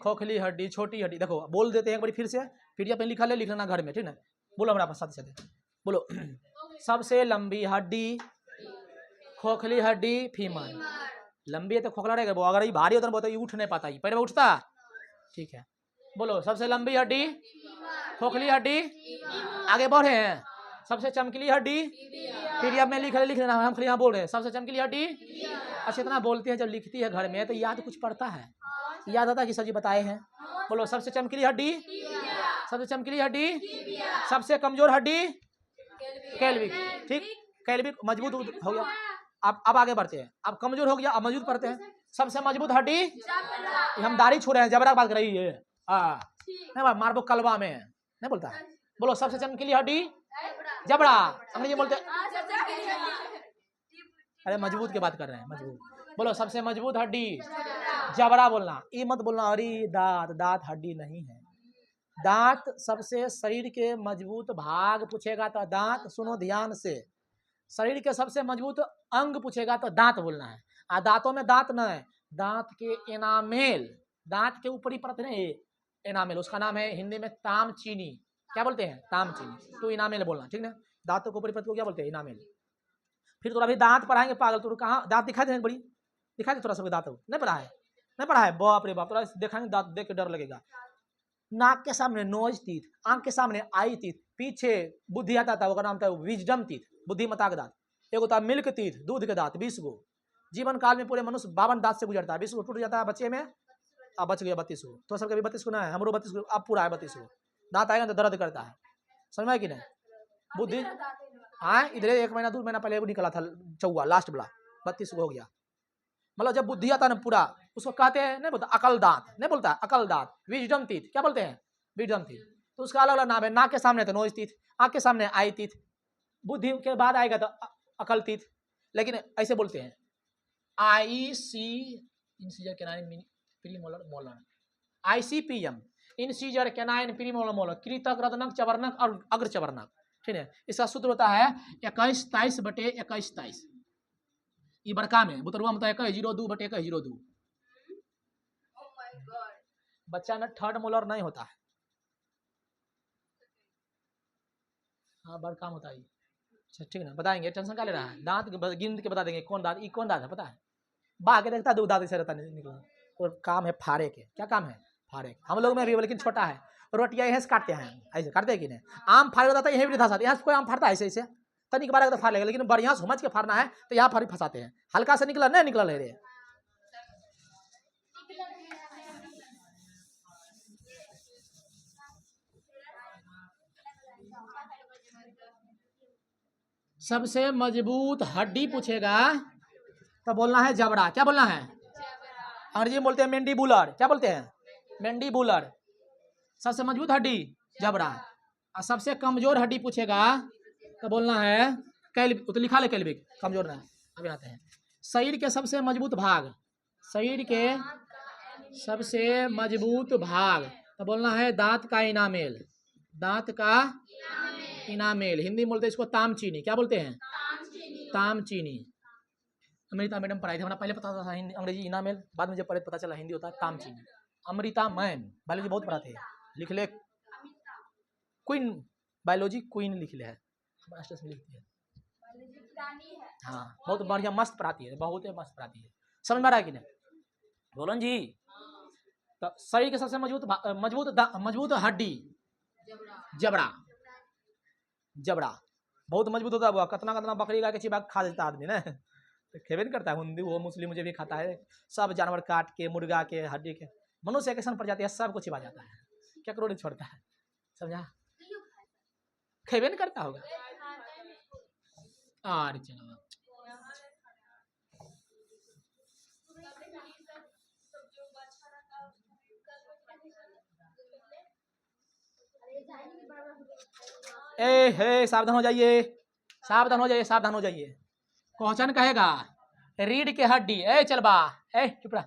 खोखली हड्डी, छोटी हड्डी, देखो बोल देते हैं एक बार फिर से, पीडीएफ में लिखा ले, लिख लेना घर में, ठीक है? बोलो हमारा साथ साथ बोलो। सबसे लंबी हड्डी खोखली हड्डी फीमर। लंबी है तो खोखला रहेगा, अगर ये भारी होता है तो ये उठ नहीं पाता, पैर में उठता, ठीक है। बोलो सबसे लंबी हड्डी, खोखली हड्डी, आगे बढ़े हैं, सबसे चमकीली हड्डी, फिर अब मैं लिख रहा हूँ, हम खाली यहाँ बोल रहे हैं सबसे चमकीली हड्डी। अच्छा इतना बोलते हैं, जब लिखती है घर में तो याद कुछ पड़ता है, याद आता है कि सर जी बताए हैं। बोलो सबसे चमकीली हड्डी, सबसे चमकीली हड्डी, सबसे कमजोर हड्डी कैल्विक। ठीक, कैल्विक मजबूत हो गया। अब आगे बढ़ते हैं, अब कमजोर हो गया, अब मजबूत पढ़ते हैं। सबसे मजबूत हड्डी, हम दाढ़ी छोड़े हैं, जबरा बात कर रही है, नहीं मारबो कलवा में नहीं बोलता है। बोलो सबसे चमकीली हड्डी जबड़ा, अंग्रेजी बोलते अरे मजबूत की बात कर रहे हैं, मजबूत। बोलो सबसे मजबूत हड्डी जबड़ा बोलना, ये मत बोलना अरे दांत, दांत हड्डी नहीं है। दांत सबसे शरीर के मजबूत भाग पूछेगा तो दांत, सुनो ध्यान से, शरीर के सबसे मजबूत अंग पूछेगा तो दांत बोलना है। दांतों में दांत न है, दांत के एनामेल, दांत के ऊपरी परत नहीं एनामेल, उसका नाम है हिंदी में ताम चीनी। क्या बोलते हैं? ताम चीनी। तो इनामेल बोलना, ठीक ना। दांतों के ऊपरी परत को क्या बोलते हैं? इनामेल। फिर थोड़ा भी दांत पढ़ाएंगे पागल, तो कहाँ दांत दिखाई दे बड़ी, दिखाई दे थोड़ा सा दांत, नहीं पढ़ा है, नहीं पढ़ा है, बाप रे बाप, थोड़ा देखाएंगे दांत देख के डर लगेगा। नाक के सामने नोज टीथ, आंख के सामने आई टीथ, पीछे बुद्धि आता था, वो नाम था विजडम टीथ, बुद्धिमता के दांत। एक होता है मिल्क टीथ, दूध के दांत 20 गो। जीवन काल में पूरे मनुष्य 52 दांत से गुजरता है, 20 गो टूट जाता है बच्चे में, अब बच गया 32 गो। तो सबके भी 32 गो ना है, हमरो 32 गो, अब पूरा है 32 गो। दांत आएगा तो दर्द करता है, समझ में कि नहीं? बुद्धि हाँ, इधर 1 महीना 2 महीना पहले वो निकला था चौवा, लास्ट वाला 32 गो हो गया। मतलब जब बुद्धि आता है ना पूरा, उसको कहते हैं, नहीं बोलता अकल दांत, नहीं बोलता अकल दांत, विजडम टीथ, क्या बोलते हैं? Wisdom teeth. तो उसका अलग अलग नाम है। नाक के सामने तो नोज टीथ, आंख के सामने आई टीथ, बुद्धि के बाद आएगा तो अकल टीथ। लेकिन ऐसे बोलते हैं IC incisor canine premolar molar, ICPM incisor canine premolar molar, कृतक, रत्नक, चवर्णक और अग्र चवर्णक, ठीक है। इसका सूत्र होता है 21-23/21-23। ये बड़का में बुतरुआ में 2102/2102। बच्चा में थर्ड मोलर नहीं होता है, हाँ बड़का में होता है। अच्छा ठीक है, बताएंगे, टेंशन क्या ले रहा है? दांत गिन के बता देंगे कौन दांत, ये कौन दांत है पता है? बा के देखता है, 2 दांत से रहता निकला, और काम है फाड़े के। क्या काम है? फाड़े। हम लोग में भी, लेकिन छोटा है। रोटियां यहाँ से काटते हैं, ऐसे काटते हैं कि नहीं? आम फाड़ होता है, यही भी था, यहाँ से कोई आम फाड़ता है ऐसे ऐसे, तनिक बार तो फाड़ लेगा, लेकिन बढ़िया समझ के फाड़ना है तो यहाँ फाड़ी फंसाते हैं। हल्का से निकला नहीं निकला ले रहे। सबसे मजबूत हड्डी पूछेगा तो बोलना है जबड़ा। क्या बोलना है? अंग्रेजी में बोलते हैं मैंडिबुलर। क्या बोलते हैं? मैंडिबुलर। सबसे मजबूत हड्डी जबड़ा। और सबसे कमजोर हड्डी पूछेगा तो बोलना है कैल्विक। तो लिखा ले कैल्विक, कमजोर ना। अभी आते हैं शरीर के सबसे मजबूत भाग, शरीर के सबसे मजबूत भाग तो बोलना है दांत का इनामेल, दांत का इनामेल। हिंदी में बोलते हैं इसको ताम चीनी। क्या बोलते हैं? ताम चीनी। अमृता मैडम पढ़ाई थी, हमारा पहले पता था हिंदी अंग्रेजी इनामेल, बाद में जब पढ़े पता चला हिंदी होता है ताम चीनी। अमृता मैम बायोलॉजी बहुत पढ़ाते हैं, लिख ले क्वीन, बायोलॉजी क्वीन लिख ले है, मास्टर्स में लिखती है। हाँ बहुत बढ़िया, मस्त पढ़ाती है, बहुत मस्त पढ़ाती है। समझ में आ रहा है कि नहीं? बोलो जी। तो शरीर के सबसे मजबूत हड्डी जबड़ा। जबड़ा बहुत मजबूत होता है। कितना कितना बकरी गाय के चिबा खा देता आदमी ना, तो खेबे नहीं करता है। हिंदू हो मुस्लिम मुझे भी खाता है, सब जानवर काट के, मुर्गा के हड्डी के, मनुष्य के सन प्रजाति है, सबको चिबा जाता है, क्या करोड़ छोड़ता है। समझा? खेबे नहीं करता होगा। अरे चलो हे सावधान हो जाइए, सावधान हो जाइए, सावधान हो जाइए। क्वेश्चन कहेगा रीढ़ के हड्डी, ए चल बा, ए चुप रहा।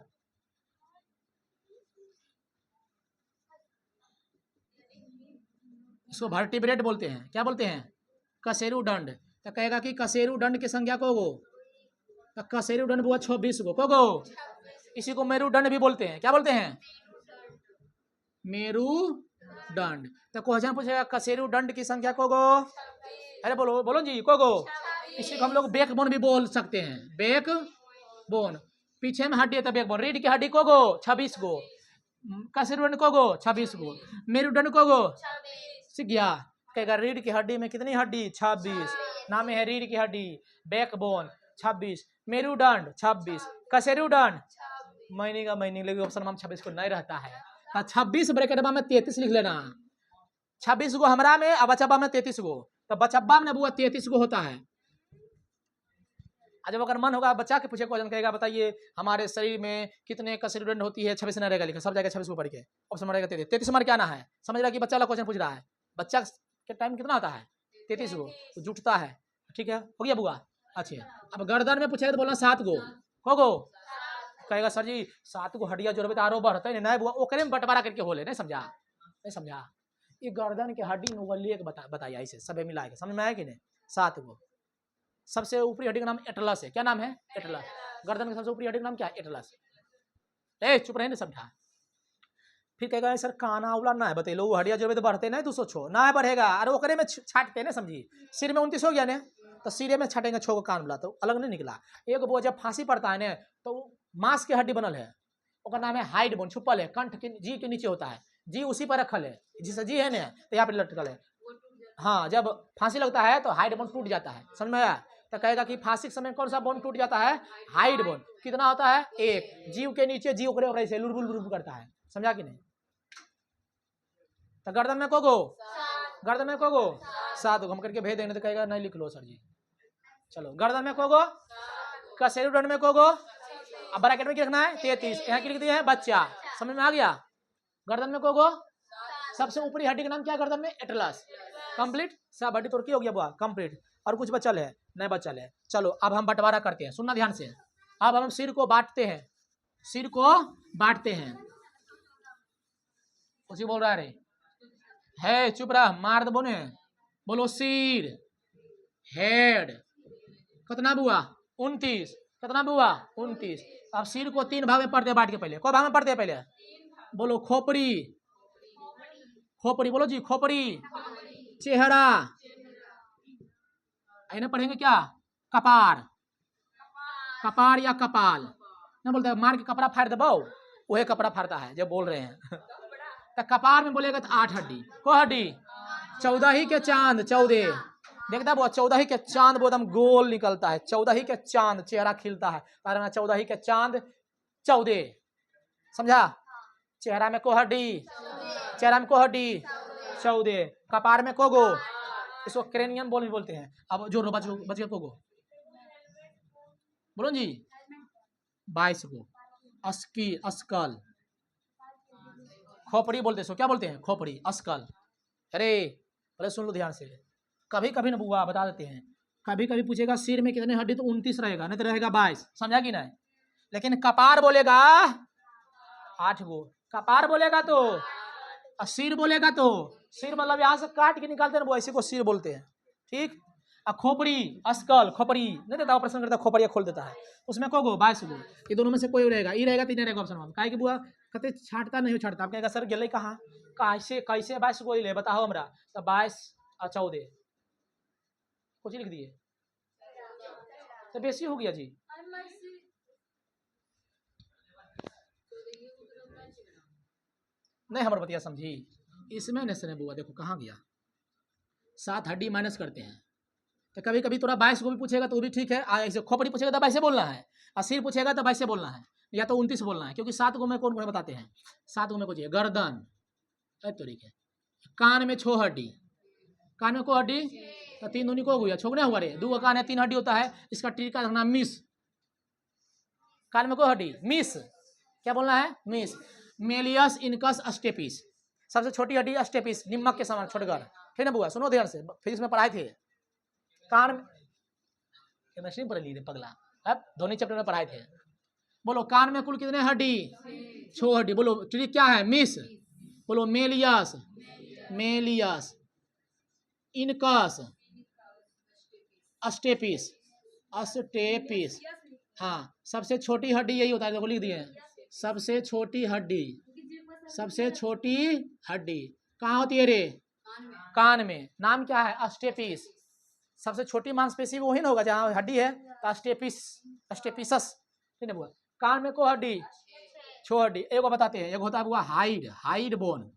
इसको वर्टिब्रेट बोलते हैं। क्या बोलते हैं? कशेरू दंड। तो कहेगा कि कशेरू दंड की संख्या को गो, तो कशेरू दंड हुआ 26 को गो। इसी को मेरुदंड भी बोलते हैं। क्या बोलते हैं? मेरुदंड। तो क्वेश्चन पूछेगा कशेरू दंड की संख्या को गो, अरे बोलो बोलो जी, को गो। इसी को हम लोग बैकबोन भी बोल सकते हैं, बैकबोन। पीछे में हड्डी है तो बैकबोन। रीढ़ की हड्डी को गो 26 गो, कशेरुंड को गो 26 गो, मेरुदंड को गो सीख गया। कहेगा रीढ़ की हड्डी में कितनी हड्डी 26, नाम है रीढ़ की हड्डी, बैकबोन 26, मेरुदंड 26, कशेरुदंड महीने का महीने लेकिन ऑप्शन में 26 को नहीं रहता है, तो 26 ब्रैकेट में 33 लिख लेना, 26 गो हमरा में और बचब्बा में 33 गो, तो बचब्बा में बुआ 33 गो होता है। जब अगर मन होगा बच्चा के पूछे क्वेश्चन कहेगा बताइए हमारे शरीर में कितने कशेरुदंड होती है, 26 नहीं रहेगा लिखा, सब जाएगा 26 को पढ़ के, ऑप्शन रहेगा 33, 33 मार क्या ना है, समझ रहा है कि बच्चा वाला क्वेश्चन पूछ रहा है, बच्चा के टाइम कितना होता है 33 गो, तो जुटता है, ठीक है हो गया बुआ। अच्छा अब गर्दन में पूछेगा तो बोलना 7 गो, को गो कहेगा सर जी 7 गो हड्डियां जोड़बे तो आरो बढ़ते नहीं बुआ, ओकरे में बंटवारा करके होले, नहीं समझा, नहीं समझा, ये गर्दन के हड्डी नोगलिए के बताया इसे सब मिला के, समझ में आया कि नहीं, 7 गो। सबसे ऊपरी हड्डी का नाम एटलस है, क्या नाम है एटलस, गर्दन के सबसे ऊपरी हड्डी का नाम क्या है एटलस। ए चुप रहे नहीं समझा। फिर कहेगा सर काना उला ना है बतेलो, वो हड्डियां जोड़बे तो बढ़ते नहीं 200 छो ना बढ़ेगा, अरे ओकरे में छाटते ना समझी, सिर में 29 हो गया ने तो सिरे में छाटेंगे 6 को कान बोला तो अलग नहीं निकला। एक वो जब फांसी पड़ता है ना तो मांस की हड्डी बनल है, उसका नाम है हाइड बोन, छुपल है कंठ के जी के नीचे होता है, जी उसी पर रखल है, जिससे जी है ना तो यहाँ पे लटकल है, हाँ जब फांसी लगता है तो हाइड बोन टूट जाता है, समझ में आया। तो कहेगा कि फांसी के समय कौन सा बोन टूट जाता है, हाइड बोन, कितना होता है 1, जीव के नीचे जीव ओकरे से लुरबुल करता है, समझा कि नहीं। तो गर्दन में को गो, गर्दन में को गो 7 गो, हम करके भेज देंगे तो कहेगा नहीं लिख लो सर जी। चलो गर्दन में को गो, कशेरुदंड में को गो, अब ब्रैकेट में क्या लिखना है 33, यहाँ की लिख दिए हैं बच्चा, समझ में आ गया। गर्दन में को गो, सबसे ऊपरी हड्डी का नाम क्या है गर्दन में एटलस, कंप्लीट, सब हड्डी तोड़ की हो गया बुआ कंप्लीट, और कुछ बचल है नहीं बचल है। चलो अब हम बंटवारा करते हैं, सुनना ध्यान से, अब हम सिर को बांटते हैं, सिर को बांटते हैं, उसी बोल रहा है चुप रहा मार दो बोने, बोलो सिर हेड कितना बुआ 29, कितना बुआ 29। अब सिर को 3 भाग में पढ़ते हैं बांट के, पहले को भाग में पढ़ते हैं पहले, बोलो खोपड़ी, खोपड़ी बोलो जी खोपड़ी, चेहरा, इन्हें पढ़ेंगे क्या कपार, कपार या कपाल ना बोलते हैं, मार के कपड़ा फाड़ दबो वही कपड़ा फाड़ता है जब बोल रहे हैं तो कपार में बोलेगा तो 8 हड्डी, को हड्डी 14 ही के चांद 14, देखता वो 14 ही के चांद वो एकदम गोल निकलता है, 14 ही के चांद चेहरा खिलता है, कारण 14 ही के चांद 14, समझा। चेहरा में को हड्डी, चेहरा में को हड्डी 14, कपार में को गो, इसको क्रेनियम बोल भी बोलते हैं। अब जो बच गया को गो, बोलो जी 22 गो, अस्कल, खोपड़ी बोलते हैं, क्या बोलते हैं खोपड़ी अस्कल। अरे पहले सुन लो ध्यान से, कभी कभी ना बुआ बता देते हैं, कभी कभी पूछेगा सिर में कितने हड्डी तो 29 रहेगा, नहीं तो रहेगा 22, समझा कि नहीं। लेकिन कपार बोलेगा 8 गो, कपार बोलेगा तो, और सिर बोलेगा तो, सिर मतलब यहाँ से काट के निकालते हैं वो ऐसे को सिर बोलते हैं, ठीक। और खोपड़ी अस्कल, खोपड़ी नहीं देता ऑपरेशन करता खोपड़िया खोल देता है, उसमें को गो 22 गो, ये दोनों में से कोई रहेगा, ये रहेगा तो नहीं रहेगा ऑप्शन में, काहे कि बुआ कहते छाटता नहीं छाटता, आप कहेगा सर गले कहाँ कैसे कैसे 22 गो ले बताओ हमरा, तो 22 और 14 कुछ लिख दिए तो बेसी हो गया जी। नहीं हमारे बतिया समझी, इसमें नहीं बुआ देखो कहाँ गया, 7 हड्डी माइनस करते हैं, तो कभी कभी थोड़ा 22 को भी पूछेगा तो भी ठीक है, ऐसे खोपड़ी पूछेगा तो 22 बोलना है, और सिर पूछेगा तो 22 बोलना है, या तो 29 बोलना है, क्योंकि 7 को में कौन कौन बताते हैं, 7 को में कुछ गर्दन तरीके, कान में 6 हड्डी, कान में को हड्डी तो 3 दूनी को हुआ छोकने हुआ रे 2 कान है 3 हड्डी होता है, इसका टीका रखना मिस, कान में को हड्डी मिस, क्या बोलना है मिस। मेलियस इनकस अस्टेपिस, सबसे छोटी हड्डी अस्टेपिस, निमक के समान छोटगर, ठीक ना बुआ सुनो ध्यान से, फिजिक्स में पढ़ाए थे, कान केमिस्ट्री पढ़ लिए पगला, अब दोनों चैप्टर में पढ़ाए थे। बोलो कान में कुल कितने हड्डी 6 हड्डी, बोलो ट्रिक क्या है मिस, बोलो मेलियस, मेलियस इनकस अस्टेपिस, अस्टेपिस, हाँ सबसे छोटी हड्डी यही होता है, देखो लिख दिए सबसे छोटी हड्डी, सबसे छोटी हड्डी कहाँ होती है रे कान में, नाम क्या है अस्टेपिस, सबसे छोटी मांसपेशी वही ना होगा जहाँ हड्डी है तो अस्टेपिस, अस्टेपिसस, ठीक है बुआ। कान में को हड्डी छो हड्डी। एक को बताते हैं, एक होता है बुआ हाइड, हाइड बोन,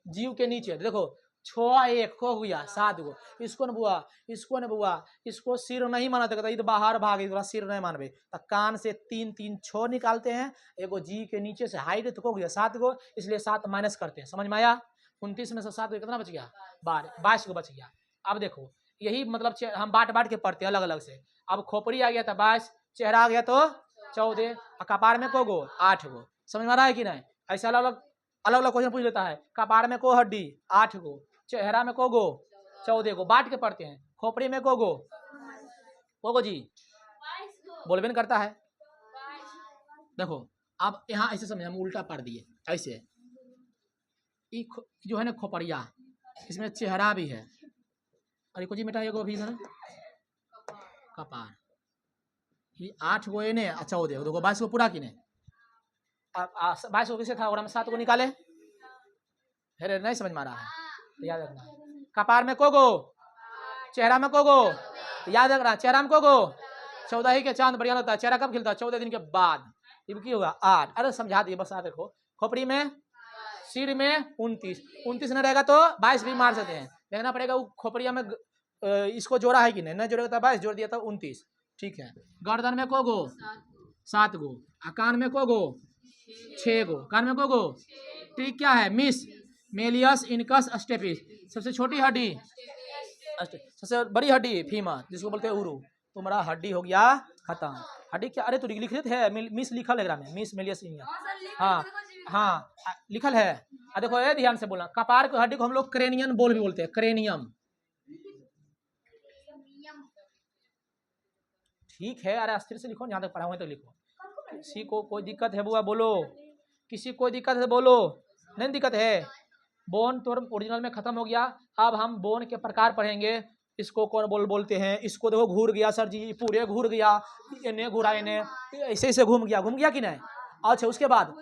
जीव के नीचे। देखो छो एक हो गया 7 गो। इसको न बुआ, इसको न बुआ, इसको सिर नहीं माना था, ये तो बाहर भागे, थोड़ा सिर नहीं मानबे, तो कान से 3 3 छो निकालते हैं, एगो जी के नीचे से हाइट तो हो गया 7 गो, इसलिए 7 माइनस करते हैं। समझ में आया? 29 में से 7 गो कितना बच गया? 22 गो बच गया। अब देखो यही मतलब हम बांट बांट के पढ़ते हैं अलग अलग से। अब खोपड़ी आ गया था 22, चेहरा आ गया तो 14, कपार में को गो? 8 गो। समझ में आ रहा है कि नहीं? ऐसे अलग अलग क्वेश्चन पूछ लेता है। कपार में को हड्डी? 8 गो। चेहरा में को गो? 14 गो। बांट के पढ़ते हैं। खोपड़ी में को गो जी? बोलबे नहीं करता है। देखो अब यहाँ ऐसे समझे, हम उल्टा पढ़ दिए ऐसे। जो है ना खोपड़िया, इसमें चेहरा भी है, अरे को जी बेटा एगो भी ना कपार, ये 8 गो ने 14 गो, देखो 22 गो पूरा किने। 22 गो किसे था और हम 7 गो निकाले। अरे नहीं समझ में आ रहा है तो याद रखना। कपार में को गो? चेहरा में को गो? याद रखना, चेहरा में को गो? 14 ही के चांद बढ़िया लगता है। चेहरा कब खिलता है? 14 दिन के बाद। ये की होगा 8। अरे समझा दिए बस। देखो खोपड़ी में, सिर में 29 न रहेगा तो 22 भी मार सकते हैं। देखना पड़ेगा वो खोपड़िया में इसको जोड़ा है कि नहीं, न जोड़ेगा तो 22, जोड़ दिया तो 29। ठीक है। गर्दन में को गो? 7 गो। कान में को गो? 6 गो। कान में को गो? ठीक क्या है? मिस मेलियस इनकस स्टेपिस। सबसे छोटी हड्डी, सबसे बड़ी हड्डी फीमर, जिसको बोलते हैं उरू। तुम्हारा हड्डी हो गया खत्म। हड्डी क्या? अरे तू लिखित है, मिस लिखल है में, मिस मेलियस। हाँ हाँ लिखल है। देखो ये ध्यान से बोलना, कपार की हड्डी को हम लोग क्रेनियन बोल भी बोलते हैं, क्रेनियम। ठीक है, अरे अस्थिर से लिखो, यहाँ तक पढ़ा हुआ तो लिखो। किसी को कोई दिक्कत है बुआ बोलो? किसी को दिक्कत है बोलो? नहीं दिक्कत है? बोन तो ओरिजिनल में खत्म हो गया। अब हम बोन के प्रकार पढ़ेंगे। इसको कौन बोलते हैं? इसको देखो घूर गया सर जी, पूरे घूर गया, इन्हें घुरा, इन्हें ऐसे ऐसे घूम गया कि नहीं? अच्छा उसके बाद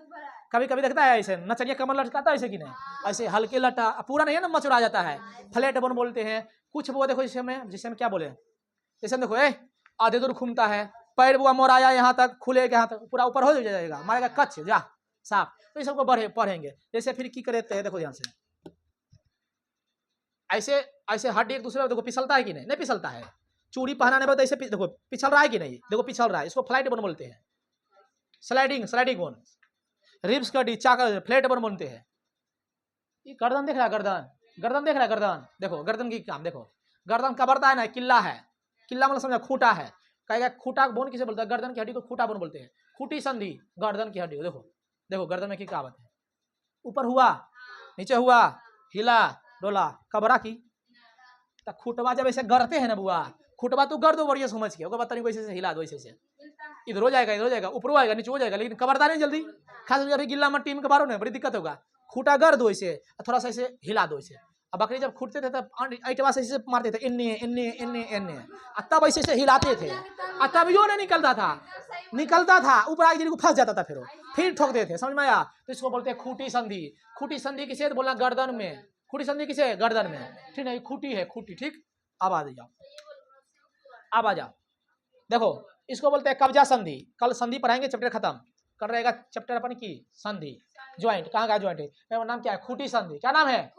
कभी कभी देखता है ऐसे नचनिया कमर लटकाता है ऐसे कि नहीं? ऐसे हल्के लटा, पूरा नहीं है ना, मचुरा जाता है, फ्लैट बोन बोलते हैं। कुछ वो देखो जिसे में क्या बोले, जैसे देखो आधे दूर घूमता है, पैर बुआ मोड़ाया यहाँ तक, खुले यहाँ तक, पूरा ऊपर हो जाएगा, मारेगा कच्छ जा साफ। तो ये सबको पढ़ेंगे। जैसे फिर की करते हैं, देखो ध्यान से, ऐसे ऐसे हड्डी एक दूसरे को देखो पिछलता है कि नहीं? नहीं पिछलता है। चूड़ी पहनाने पर ऐसे देखो पिछल रहा है कि नहीं? देखो पिछल रहा है, इसको फ्लाइट बोन बोलते हैं, स्लाइडिंग बोन। रिब्स का डी चाकर फ्लैट बोन बोलते हैं। ये गर्दन देख रहा है, गर्दन देख रहा है, गर्दन देखो, गर्दन की काम देखो, गर्दन कबरता है ना, किला है, किला मतलब समझा खूटा है। कहेगा खूटा बोन किसे बोलता है? गर्दन की हड्डी को खूटा बोन बोलते हैं। खूटी संधि गर्दन की हड्डी। देखो देखो गर्दन में की कहावत है, ऊपर हुआ, नीचे हुआ, हिला डोला, कबरा की। तो खूटवा जब ऐसे गढ़ते हैं ना बुआ, खूटवा तो गढ़ दो बढ़िया समझ के, बता नहीं वैसे हिला दो, वैसे से इधर हो जाएगा, इधर हो जाएगा, ऊपर आएगा, नीचे हो जाएगा, लेकिन कबरदार नहीं जल्दी। खास करके अभी गिल्ला मट्टी में कबारो ना, बड़ी दिक्कत होगा। खूटा गढ़ दो इसे, थोड़ा सा इसे हिला दो इसे। अब बकरी जब खूटते थे तब ऐटवा से इसे मारते थे, इन्ने इन्ने इन्ने इन्ने, तब ऐसे से हिलाते थे, तब यो नहीं निकलता था ऊपर आगे को फंस जाता था, फिर ठोकते थे। समझ में आया? तो इसको बोलते हैं खूटी संधि। खूटी संधि किसे बोलना? गर्दन में। खूटी संधि किसे? गर्दन में। ठीक है, खूटी है, खूटी। ठीक, अब आ जाओ, अब आ जाओ। देखो इसको बोलते हैं कब्जा संधि। कल संधि पढ़ाएंगे, चैप्टर खत्म कर रहेगा चैप्टर अपन की संधि। ज्वाइंट कहाँ का ज्वाइंट है? नाम क्या है? खूटी संधि। क्या नाम है?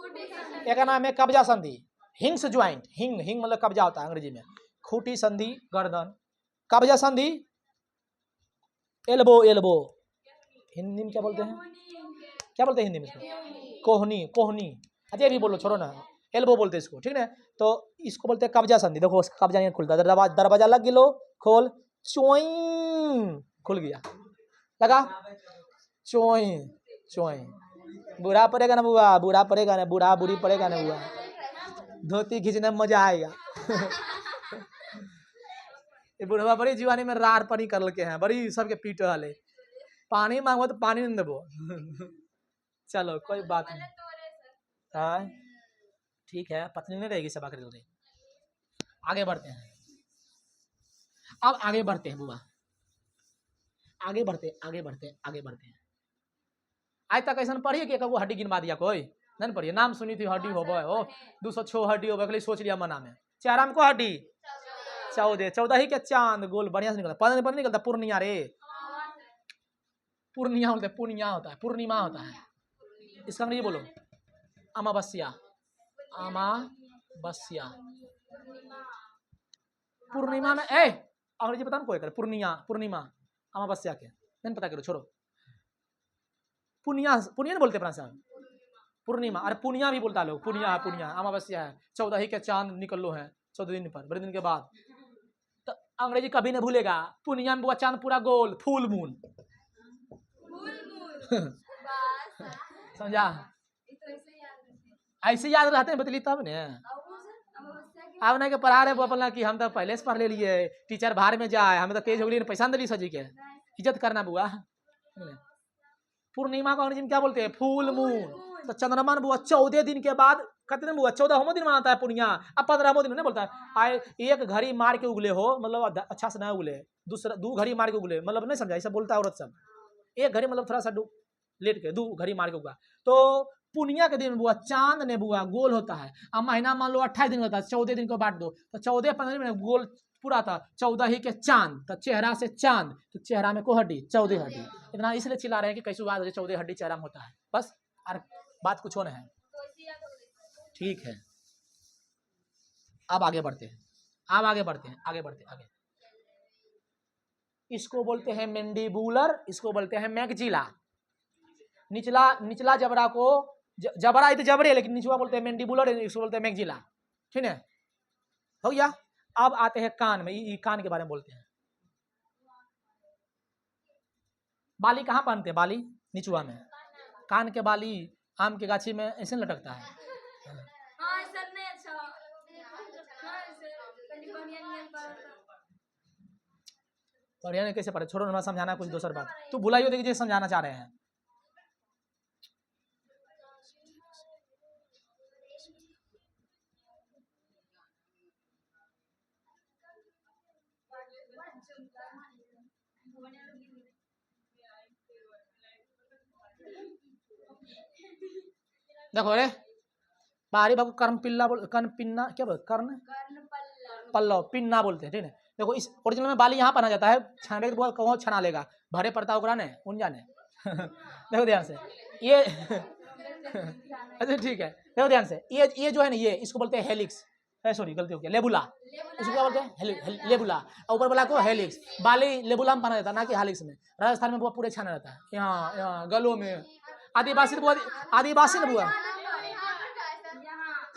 एक नाम है कब्जा संधि, हिंग्स ज्वाइंट। हिंग मतलब कब्जा होता है अंग्रेजी में। खूटी संधि गर्दन, कब्जा संधि एल्बो। हिंदी में क्या बोलते हैं? क्या बोलते हैं हिंदी में? कोहनी। अच्छा भी बोलो, छोड़ो ना, एल्बो बोलते हैं इसको। ठीक है, तो इसको बोलते हैं कब्जा संधि। देखो कब्जा नहीं खुलता, दरवाजा लग गिलो, खोल, चोई खुल गया, लगा चोई। बूढ़ा पड़ेगा ना बुआ, बूढ़ा पड़ेगा ना, बूढ़ा बूढ़ी पड़ेगा ना बुआ, धोती खींचने में मजा आएगा। ये बुढ़वा बड़ी जीवानी में रार पानी कर के हैं, बड़ी सबके पीट वाले। पानी मांगो तो पानी नहीं देबो। चलो कोई बात नहीं, हाँ ठीक है, पत्नी नहीं रहेगी, सब आकर आगे बढ़ते हैं। अब आगे बढ़ते हैं बुआ, आगे बढ़ते हैं। आज तक ऐसा पढ़िए कि वो हड्डी गिनवा दिया कोई? नहीं पढ़िए। नाम सुनी थी हड्डी हो 206 हड्डी हो, सोच लिया मना में। चेहरा में को हड्डी? 14 ही के चांद गोल बढ़िया से निकलता, पता नहीं निकलता पूर्णिया रे। पूर्णिया बोलते हैं, पूर्णिया होता है, पूर्णिमा होता है। इसका अंग्रेजी बोलो, अमावस्या, अमावस्या। पूर्णिमा में अंग्रेजी पता ना कोई करे, पूर्णिया, पूर्णिमा, अमावस्या के नहीं पता करो, छोड़ो। पुनिया, पुनिया बोलते हैं पूर्णिमा, अरे पुनिया भी बोलता है लोग, पुनिया, पुनिया, अमावस्या है, 14 ही के चांद निकल लो है 14 दिन पर, बड़े दिन के बाद। तो अंग्रेजी कभी नहीं भूलेगा, पुनिया में वो चांद पूरा गोल, फुल मून। समझा? ऐसे याद रहते हैं, बतली तब ने। अब नहीं के पढ़ा रहे बोला कि हम तो पहले से पढ़ ले लिए, टीचर बाहर में जाए, हमें तो तेज हो गई, पैसा दिली सजी के, इज्जत करना बुआ। पूर्णिमा को अंग्रेजी में क्या बोलते हैं? Full moon. तो चंद्रमा बुआ 14 दिन के बाद, कितने बुआ 14वां दिन मनाता है पूर्णिया, अब 15वां दिन नहीं बोलता है। आए एक घड़ी मार के उगले हो, मतलब अच्छा से ना उगले, दूसरा 2 घड़ी मार के उगले, मतलब नहीं समझा, ऐसा बोलता है औरत सब। एक घड़ी मतलब थोड़ा सा लेट के 2 घड़ी मार के उगा। तो पुनिया के दिन बुआ चांद ने बुआ गोल होता है। अब महीना मान लो 28 दिन होता है, 14 दिन को बांट दो तो 14-15 में गोल पूरा था, 14 ही के चांद, तो चेहरा से चांद, तो चेहरा में को हड्डी, 14 हड्डी। इतना इसलिए चिल्ला रहे हैं कि कैसे बात हो, 14 हड्डी चेहरा में होता है, बस। और बात कुछ और है, ठीक है। अब आगे बढ़ते हैं, आगे बढ़ते। इसको बोलते हैं मैंडिबुलर, इसको बोलते हैं मैगजिला। निचला जबड़ा को, जबड़ा ही तो जबड़े, लेकिन निचवा बोलते हैं मैंडिबुलर, इसको बोलते हैं मैगजिला, ठीक है, हो गया। अब आते हैं कान में, ये कान के बारे में बोलते हैं। बाली कहाँ पहनते हैं? बाली निचुआ में। कान के बाली आम के गाछी में ऐसे लटकता है। बढ़िया नहीं कैसे पढ़े, छोड़ो ना, समझाना कुछ दूसर बात, तू भुलाइयो देखिए समझाना चाह रहे हैं। देखो रे, बाहरी बाबू कर्म पिल्ला बोल, कर्ण पिन्ना क्या बोलते, कर्ण पल्लव, पिन्ना बोलते हैं, ठीक है। देखो इस ओरिजिनल में बाली यहाँ पहना जाता है, छाने के बाद कौन छना लेगा, भरे पड़ता ओकरा ने, उन जाने। देखो ध्यान से ये अच्छा ठीक है, देखो ध्यान से, ये जो है ना, ये इसको बोलते हैं हेलिक्स, सॉरी गलती हो गया, लेबुला। इसको क्या बोलते हैं? लेबुला। ऊपर वाला को हेलिक्स। बाली लेबुला में पहना जाता है, ना कि हेलिक्स में। राजस्थान में वो पूरे छाना रहता है, यहाँ गलों में। आदिवासी ने बुआ,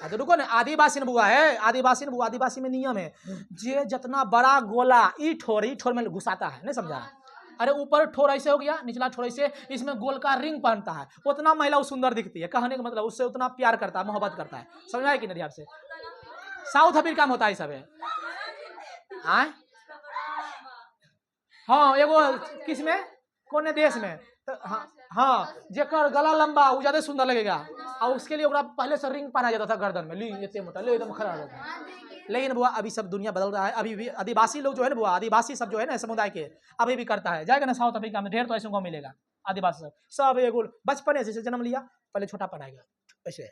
तो रुको ना, आदिवासी ने बुआ है, आदिवासी में नियम है, जे जितना बड़ा गोला ई ठोर में घुसाता है, नहीं समझा? अरे ऊपर ठोर ऐसे हो गया, निचला ठोर ऐसे, इसमें गोल का रिंग पहनता है, उतना महिला सुंदर दिखती है, कहने का मतलब उससे उतना प्यार करता है, मोहब्बत करता है, समझा है कि नहीं? आपसे साउथ अफ्रीका में होता है सब है। हाँ एगो किस में, कौन देश में, तो हाँ जेकर गला लंबा वो ज्यादा सुंदर लगेगा, और उसके लिए पहले से रिंग पहना जाता था गर्दन में, ली इतने मोटा, ले एकदम खड़ा रहता था। लेकिन बुआ अभी सब दुनिया बदल रहा है, अभी भी आदिवासी लोग जो है ना बुआ, आदिवासी सब जो है ना समुदाय के, अभी भी करता है। जाएगा ना साउथ अफ्रीका में, ढेर तो ऐसे को मिलेगा आदिवासी सब एगो बचपन से जन्म लिया, पहले छोटा पहनाएगा ऐसे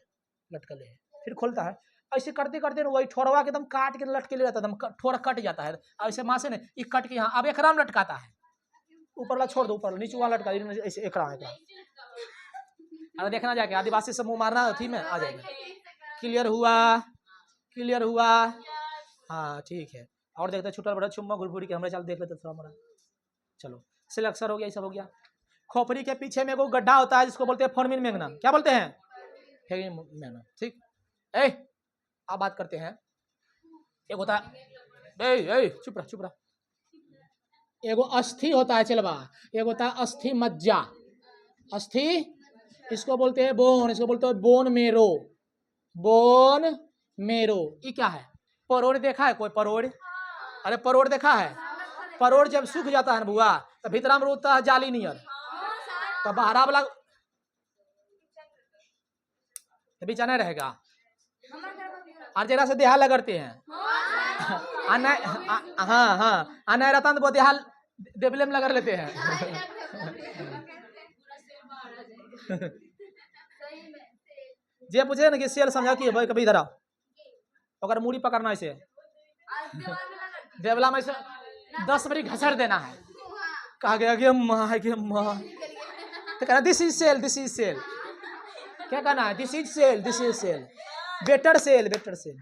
लटकले, फिर खोलता है, ऐसे करते करते वही ठोरवा के एकदम काट के लटके ले जाता है, ठोर कट जाता है, ऐसे माँ से ये कट के यहाँ अब एक राम लटकाता है, ऊपर वाला छोड़ दो, ऊपर नीचे वाला लटका ऐसे एक राम। अगर देखना जाके आदिवासी से मुंह मारना थी में आ जाएगा। क्लियर हुआ? हाँ ठीक है। और देखते छुट्टा बड़ा चुम्मा घुरघुरी के हमरे चल देख लेते थोड़ा मोड़ा। चलो सिलेक्शन हो गया, ये सब हो गया। खोपड़ी के पीछे में एगो गड्ढा होता है जिसको बोलते हैं फोरमिन मैग्नम। क्या बोलते हैं? मैग्नम। ठीक। अब बात करते हैं, एक होता है चुप रहा, एगो अस्थि होता है चलवा, एक होता है अस्थि मज्जा। अस्थि इसको बोलते हैं बोन, इसको बोलते हैं बोन मेरो। ये क्या है? परोड़ देखा है कोई? परोड़, अरे परोड़ देखा है? परोड़ जब सूख जाता है ना बुआ तो भीतर में रोता है जाली नियर, तो बाहरा वाला बीचा नहीं रहेगा, और जरा से देहाल लगते हैं। हाँ रतन वो देहाल देवले में लगा लेते हैं। जे पूछे ना कि सेल समझा कि भाई कभी इधर आओ, अगर मूड़ी पकड़ना ऐसे देवला में से 10 बारी घसर देना है, कहा गया कि माँ तो कहना this is sale, this is sale. क्या कहना है? This is sale, this is sale. Better sale, better sale.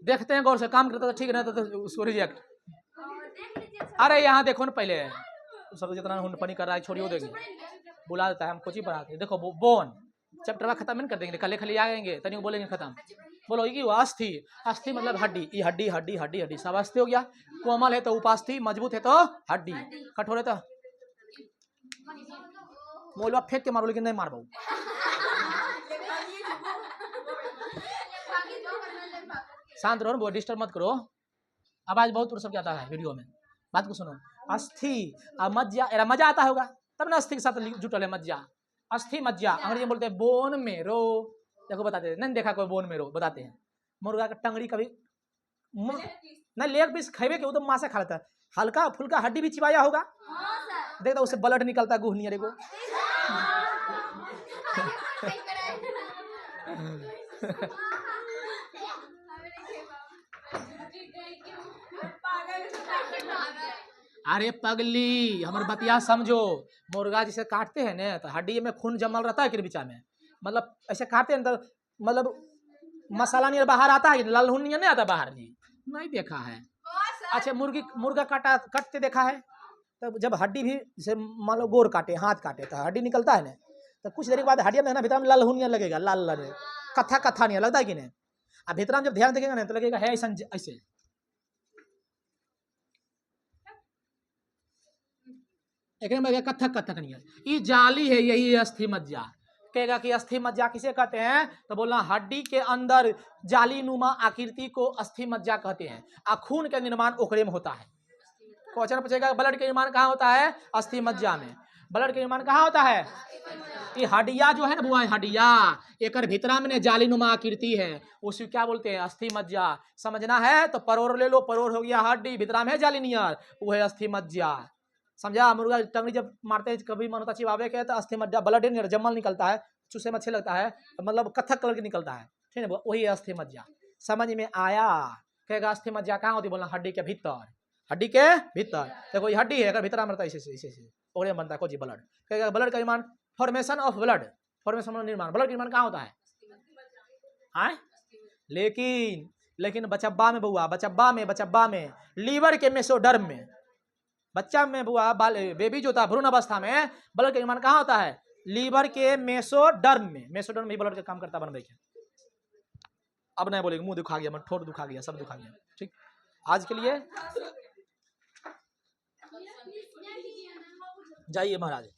देखते हैं गौर से, काम करता तो ठीक रहता तो उसको रिजेक्ट। अरे यहाँ देखो ना पहले, सब जितना हुंडपनी कर रहा है छोड़ियो देंगे, बुला देता है, हम कोचिंग पढ़ाते हैं। देखो बोन चैप्टर खत्म नहीं कर देंगे, कल खाली आएंगे तनी बोलेंगे खत्म। बोलो ये अस्थि, अस्थि मतलब हड्डी, ये हड्डी हड्डी हड्डी हड्डी सब अस्थि हो गया। कोमल है तो उपास्थि, मजबूत है तो हड्डी, कठोर है तो मोलवा फेंक के मारो, लेकिन नहीं मार पाऊ। शांत रहो, डिस्टर्ब मत करो, आवाज बहुत सब आता है वीडियो में। बात को सुनो, अस्थि मज्जा, मजा आता होगा तब ना अस्थि के साथ जुटल है मज्जा, अस्थि मज्जा। अंग्रेजी में बोलते हैं बोन मेरो, देखो बताते हैं, नहीं देखा कोई बोन मेरो, बताते हैं। मुर्गा का टंगड़ी कभी नहीं, लेग पीस खेबे के वो तो मांसा खा लेता है, हल्का फुल्का हड्डी भी चिबाया होगा, देखता उससे ब्लड निकलता है गुहनियर को। अरे पगली हमारे बतिया समझो, मुर्गा जिसे काटते हैं ना तो हड्डी में खून जमल रहता है कि बीचा में, मतलब ऐसे काटते हैं तो मतलब मसाला नहीं बाहर आता है, ललहुन नहीं आता बाहर जी, नहीं देखा है। अच्छा मुर्गा काटते देखा है, तब जब हड्डी भी जैसे मान लो गोर काटे, हाथ काटे तो हड्डी निकलता है ना, तो कुछ देर के बाद हड्डी में ना भीतर में ललहुन लगेगा, लाल लाल कथा कथा नहीं लगता है कि नहीं। अब भीतर में जब ध्यान देखेगा ना तो लगेगा है ऐसा, ऐसे कथक कथक नहीं है, ये जाली है, यही अस्थि मज्जा। कहेगा कि अस्थि मज्जा किसे कहते हैं, तो बोलना हड्डी के अंदर जाली नुमा आकृति को अस्थि मज्जा कहते हैं। खून का निर्माण ओकरे में होता है। क्वेश्चन पूछेगा ब्लड का निर्माण कहाँ होता है, अस्थि मज्जा में। ब्लड का निर्माण कहाँ होता है, ये हड्डिया जो है ना बुआ, हड्डिया एक भीतरा में जाली नुमा आकृति है, उसे क्या बोलते हैं, अस्थि मज्जा। समझना है तो परोर ले लो, परोर हो गया हड्डी, भीतरा में है जाली नियर, वो है अस्थि मज्जा। समझा? मुर्गा टंगड़ी जब मारते हैं कभी मनोता चिबावे के तो अस्थि मज्जा, ब्लड निर्जमल निकलता है, चूसे में अच्छे लगता है, मतलब कथक कलर के निकलता है, ठीक है, वही अस्थि मज्जा। समझ में आया? कहेगा अस्थि मज्जा कहाँ होती, बोलना हड्डी के भीतर, हड्डी के भीतर। देखो ये हड्डी है, अगर भीतर मरता है ऐसे ओरे बनता है कोई ब्लड। कहेगा ब्लड का निर्माण, फॉर्मेशन ऑफ ब्लड, फॉर्मेशन निर्माण, ब्लड का निर्माण कहाँ होता है, हाँ? लेकिन बचब्बा में बुआ, बचब्बा में लीवर के मेसोडर्म में, बच्चा में बुआ बेबी जो था भ्रूण अवस्था में, ब्लड का निर्माण कहाँ होता है, लीवर के मेसोडर्म में। मेसोडर्म भी ब्लड का काम करता बनने के। अब नहीं बोलेगा, मुंह दुखा गया, ठोड़ दुखा गया, सब दुखा गया। ठीक, आज के लिए जाइए महाराज।